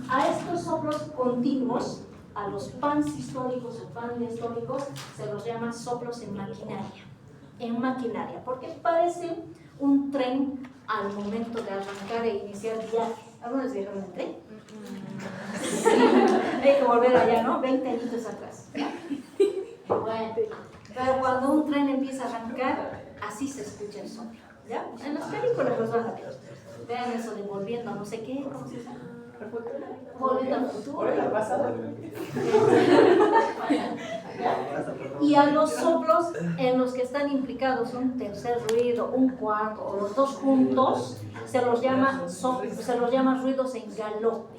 A estos soplos continuos, a los pansistóricos o pandiastólicos, se los llama soplos en maquinaria. En maquinaria, porque parece un tren al momento de arrancar e iniciar viaje. ¿Algunos viajaron en tren? Sí. Hay que volver allá, ¿no? 20 añitos atrás. Bueno, pero cuando un tren empieza a arrancar, así se escucha el soplo. ¿Ya? En las películas los van a ver. Vean eso de volviendo a no sé qué, ¿cómo se llama? Volviendo al futuro. Y a los soplos en los que están implicados un tercer ruido, un cuarto o los dos juntos, se los llama ruidos en galope.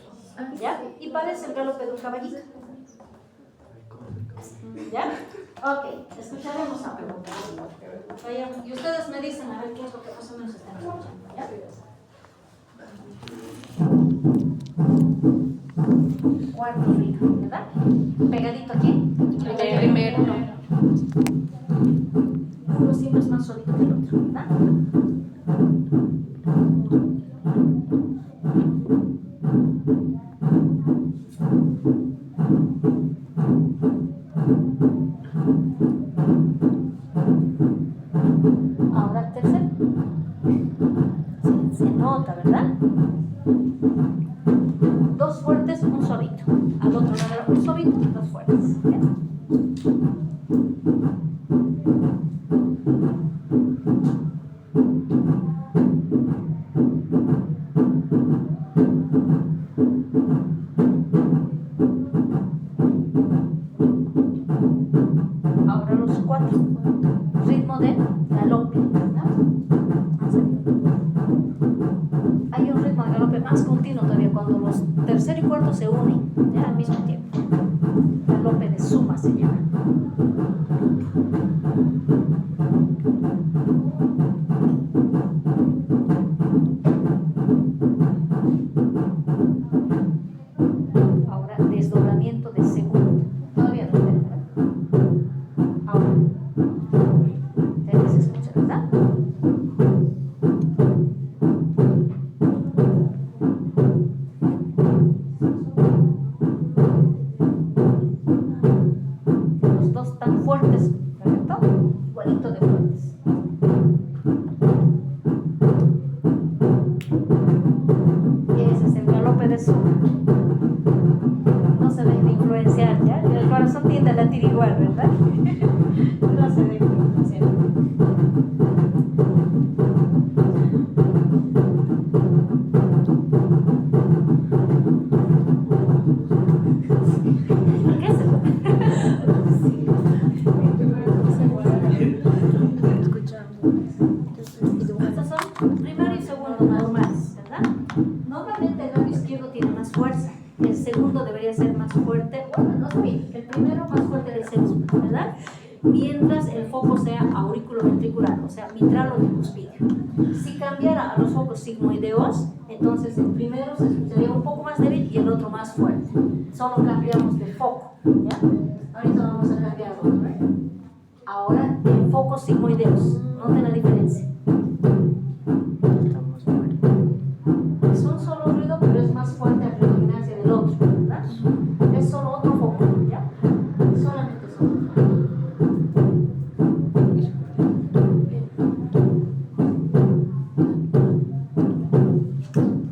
¿Ya? Y parece el galope de un caballito. ¿Ya? Ok, escucharemos ahora. Y ustedes me dicen a ver qué es lo que más o menos están escuchando. ¿Ya? Cuarto ruido, ¿verdad? Pegadito aquí. El primero. Uno siempre es más solito que el otro, ¿verdad? Ahora tercero. Se nota, ¿verdad? Dos fuertes, un suavito. Al otro lado, un suavito, dos fuertes. ¿Ya? Ahora los cuatro. Ritmo de galope, ¿verdad? Hay un ritmo de galope tercero y cuarto se unen, ¿ya? Al mismo tiempo. Galope de suma se llama. Ahora, desdoblamiento de segundo. Todavía no, ¿verdad? Ahora. Se escucha, ¿verdad? Los dos tan fuertes, ¿correcto? Igualito de fuertes. Ese es el galope de suma. No se dejen influenciar, ¿ya? El corazón tiende a latir igual, ¿verdad? No se dejen influenciar. ¿Qué es eso? Estos son primero y segundo normales, ¿verdad? Normalmente el lado izquierdo tiene más fuerza, el segundo debería ser más fuerte, bueno, no sé bien, el primero más fuerte del segundo, ¿verdad? Mientras el foco sea auriculoventricular, o sea, mitral o bicuspidio. Si cambiara a los focos sigmoideos, entonces el primero se escucharía un poco más débil y el otro más fuerte. Solo cambiamos de foco, ¿ya? Ahorita vamos a cambiar otro, ¿eh? Ahora, en focos sigmoideos, noten la diferencia. Es un solo ruido, pero es más fuerte a predominancia del otro, ¿verdad? Es solo otro foco, ¿ya? Solamente es otro foco.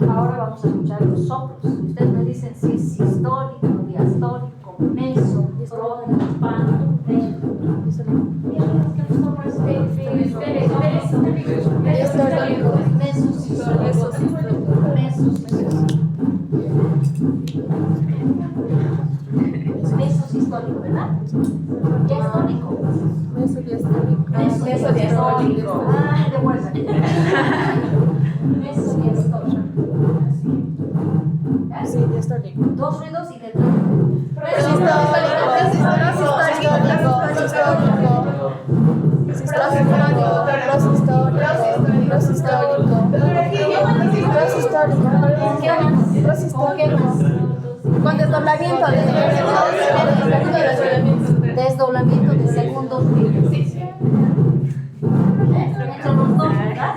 Ahora vamos a escuchar los soplos. Ustedes me dicen si es sistólico, diastólico, meso, trópico, panto, mesosistólico, ¿verdad? Diastólico. Mesodiastólico. Ay, de vuelta. Mesodiastólico. Sí, diastólico. Dos ruidos y detrás. Con desdoblamiento Desdoblamiento de segundos ruidos. Entre los dos, ¿verdad?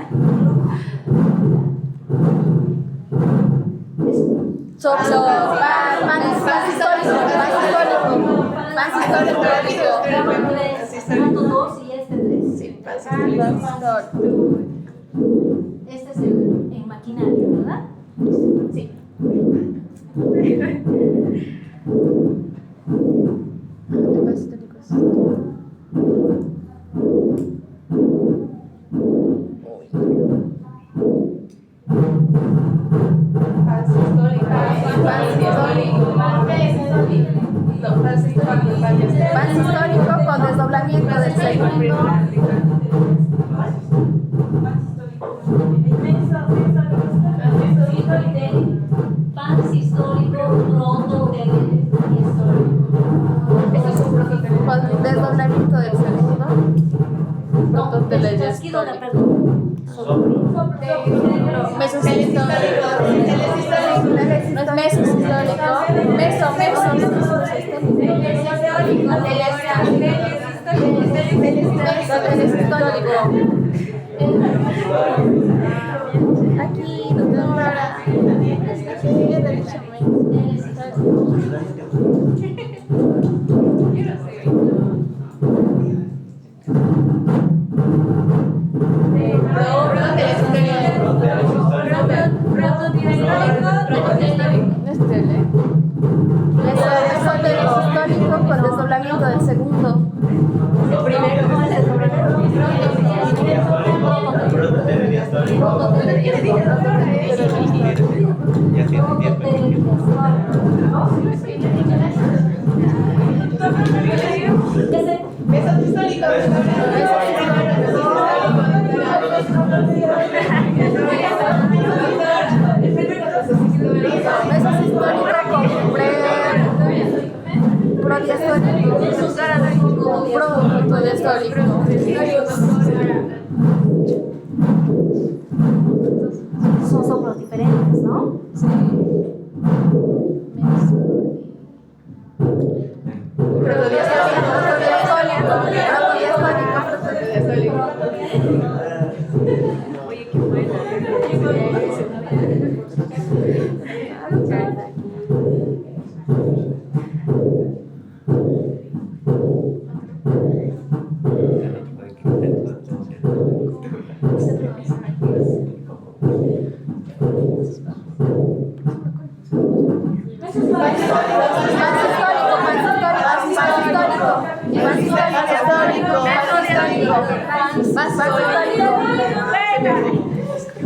soplo, Tanto dos y este tres. Este es en maquinaria, ¿verdad? Sí. Paz histórico con desdoblamiento del segundo. Paz histórico, proto-histórico. Con desdoblamiento del segundo. El chasquido de perdón. Mesosistólico. Aquí, doctora. Histórico con desdoblamiento del segundo. El primero con el Mesosistólico. sonidos diferentes, ¿no? Sí. Oye, qué bueno.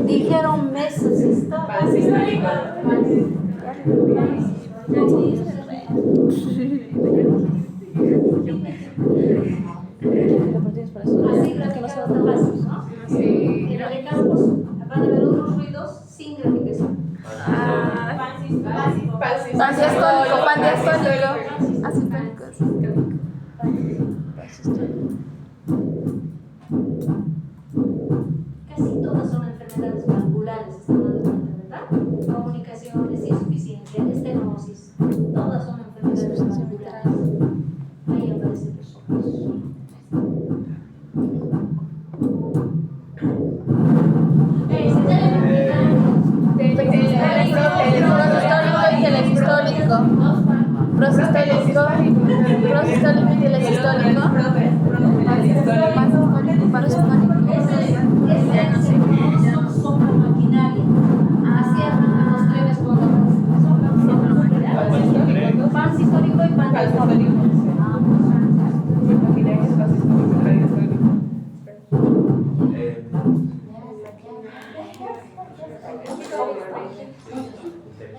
Dijeron meses histórico. Así graficar está fácil, ¿no? En el de campos van a haber otros ruidos sin graficación. Casi todas son enfermedades valvulares, estamos de cuenta, ¿verdad? Comunicaciones, insuficiencia, estenosis, todas son enfermedades valvulares. Ahí aparecen los ojos. Son maquinaria. Así arrancan los trenes cuando pan histórico y pan histórico.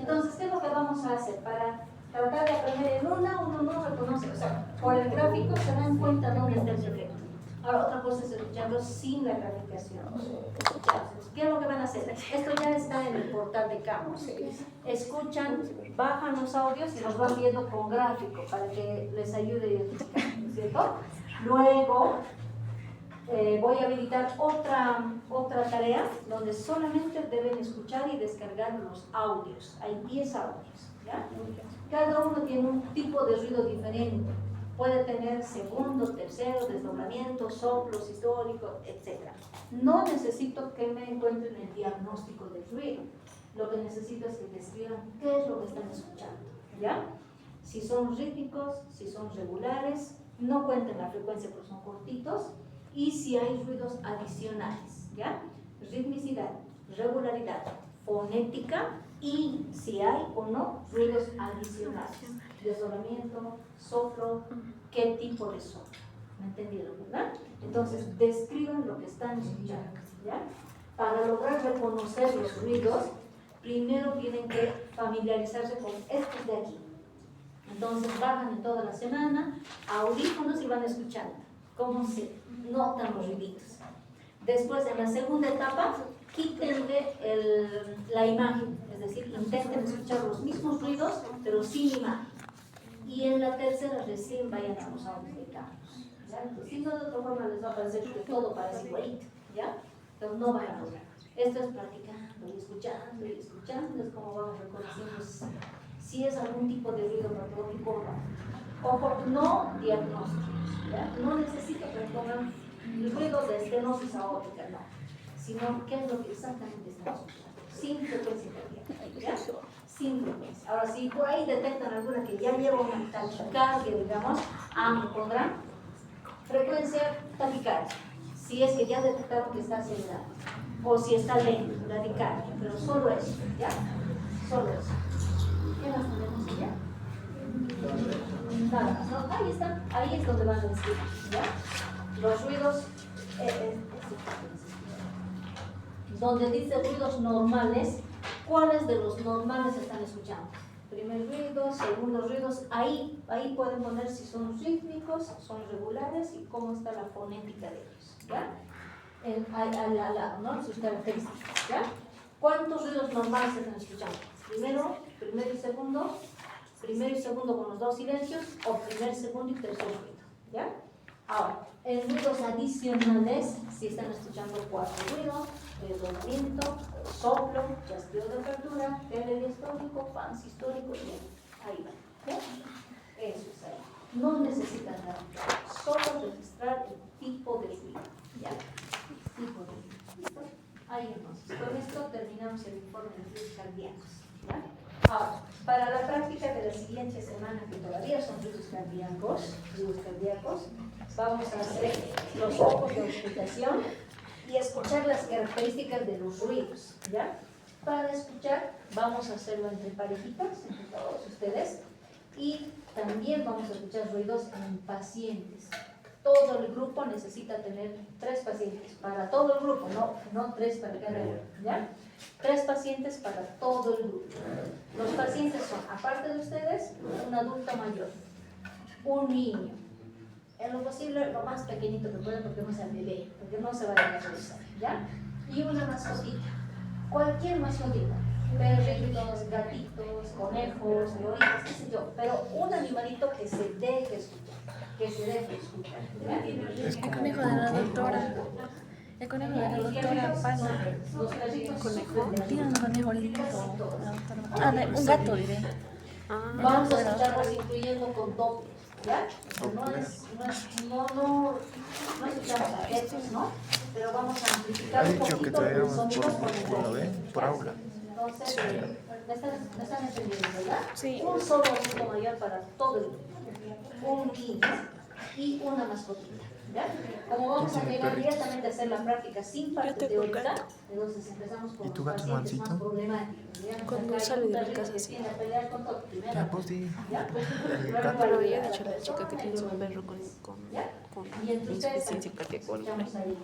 Entonces, ¿qué es lo que vamos a hacer? Para tratar de aprender en una, uno no reconoce, o sea, por el gráfico se dan cuenta dónde está el efecto. Ahora, otra cosa es escucharlo sin la graficación. ¿Qué es lo que van a hacer? Esto ya está en el portal de Camus. Escuchan, bajan los audios y los van viendo con gráfico para que les ayude a identificar, ¿cierto? Luego, voy a habilitar otra tarea donde solamente deben escuchar y descargar los audios. Hay 10 audios, ¿ya? Cada uno tiene un tipo de ruido diferente. Puede tener segundos, terceros, desdoblamientos, soplos históricos, etc. No necesito que me encuentren el diagnóstico del ruido. Lo que necesito es que describan qué es lo que están escuchando, ¿ya? Si son rítmicos, si son regulares, no cuenten la frecuencia porque son cortitos, y si hay ruidos adicionales, ¿ya? Ritmicidad, regularidad, fonética y si hay o no ruidos adicionales. Desdoblamiento, soplo, qué tipo de soplo. ¿Me entendieron, verdad? Entonces, describan lo que están escuchando, ¿ya? Para lograr reconocer los ruidos, primero tienen que familiarizarse con estos de aquí. Entonces, bajan en toda la semana, audífonos y van escuchando cómo se notan los ruiditos. Después, en la segunda etapa, quítenle la imagen, es decir, intenten escuchar los mismos ruidos, pero sin imagen. Y en la tercera recién vayan a los audios de Camus, ¿ya? Si no, de otra forma les va a parecer que todo parece igualito, ¿ya? Entonces no van a lograr. Esto es practicando y escuchando, es como vamos reconociendo si es algún tipo de ruido patológico o no. Ojo, no diagnóstico, ¿ya? No necesito que me pongan el ruido de estenosis aórtica, no, sino qué es lo que exactamente están escuchando, sin frecuencia cardíaca, ¿ya? Sin frecuencia. Ahora, si por ahí detectan alguna que ya lleva una taquicardia, digamos, me pondrán frecuencia taquicardia. Si es que ya detectaron que está acelerado, o si está lento, taquicardia, pero solo eso, ¿ya? Solo eso. ¿Qué más tenemos allá? Nada, ¿no? Ahí está, ahí es donde van a decir, ¿ya? Los ruidos, donde dice ruidos normales, ¿cuáles de los normales están escuchando? Primer ruido, segundo ruidos, ahí pueden poner si son rítmicos, son regulares y cómo está la fonética de ellos, ¿ya? Al lado, ¿no? Sus características, ¿ya? ¿Cuántos ruidos normales están escuchando? Primero y segundo con los dos silencios, o primer, segundo y tercer ruido, ¿ya? Ahora, en ruidos adicionales, si están escuchando 4 ruidos, desdoblamiento, soplo, chasquido está el histórico, fans históricos, bien, ahí va. ¿Ya? Eso es ahí. No necesitan nada, solo registrar el tipo de ruido. ¿Ya? Tipo de ruido. ¿Listo? Ahí entonces, con esto terminamos el informe de ruidos cardíacos. ¿Ya? Ahora, para la práctica de la siguiente semana, que todavía son ruidos cardíacos, vamos a hacer los focos de auscultación y escuchar las características de los ruidos. ¿Ya? Para escuchar, vamos a hacerlo entre parejitas, entre todos ustedes, y también vamos a escuchar ruidos en pacientes. Todo el grupo necesita tener 3 pacientes, para todo el grupo, no 3 para cada uno, ¿ya? 3 pacientes para todo el grupo. Los pacientes son, aparte de ustedes, un adulto mayor, un niño, en lo posible lo más pequeñito que pueda, porque no sea bebé, porque no se vaya a revisar, ¿ya? Y una mascotita, cualquier mascotita, perritos, gatitos, conejos, loritas, qué sé yo, pero un animalito que se deje escuchar, ¿ya? El conejo de la doctora. El conejo de la doctora Pana. Los perritos Tiene un conejo lindo. Un gato, diré. vamos a escucharlos incluyendo con dobles, ¿ya? No escuchamos a estos, ¿no? Pero vamos a amplificar Ha un dicho que poquito el traíamos sonido con el por doble. por aula. Entonces, ¿me están entendiendo, verdad? Sí. Un solo adulto mayor para todo el grupo, un niño y una mascotita, ¿ya? Como vamos a llegar directamente a hacer la práctica sin parte teórica, entonces empezamos con ¿Y tu los gato pacientes más mansito? problemáticos. Digamos, Cuando acá hay sale un de mi perrito casa, que sí. tiende a pelear con todo, primero, Ya, pues di. ¿ya? El Luego gato. Pero ayuda ya a he la dicho a la chica que persona, tiene y un luego- perro ¿ya? con Y entre ustedes insuficiencia cardíaca o algo. escuchamos ahí.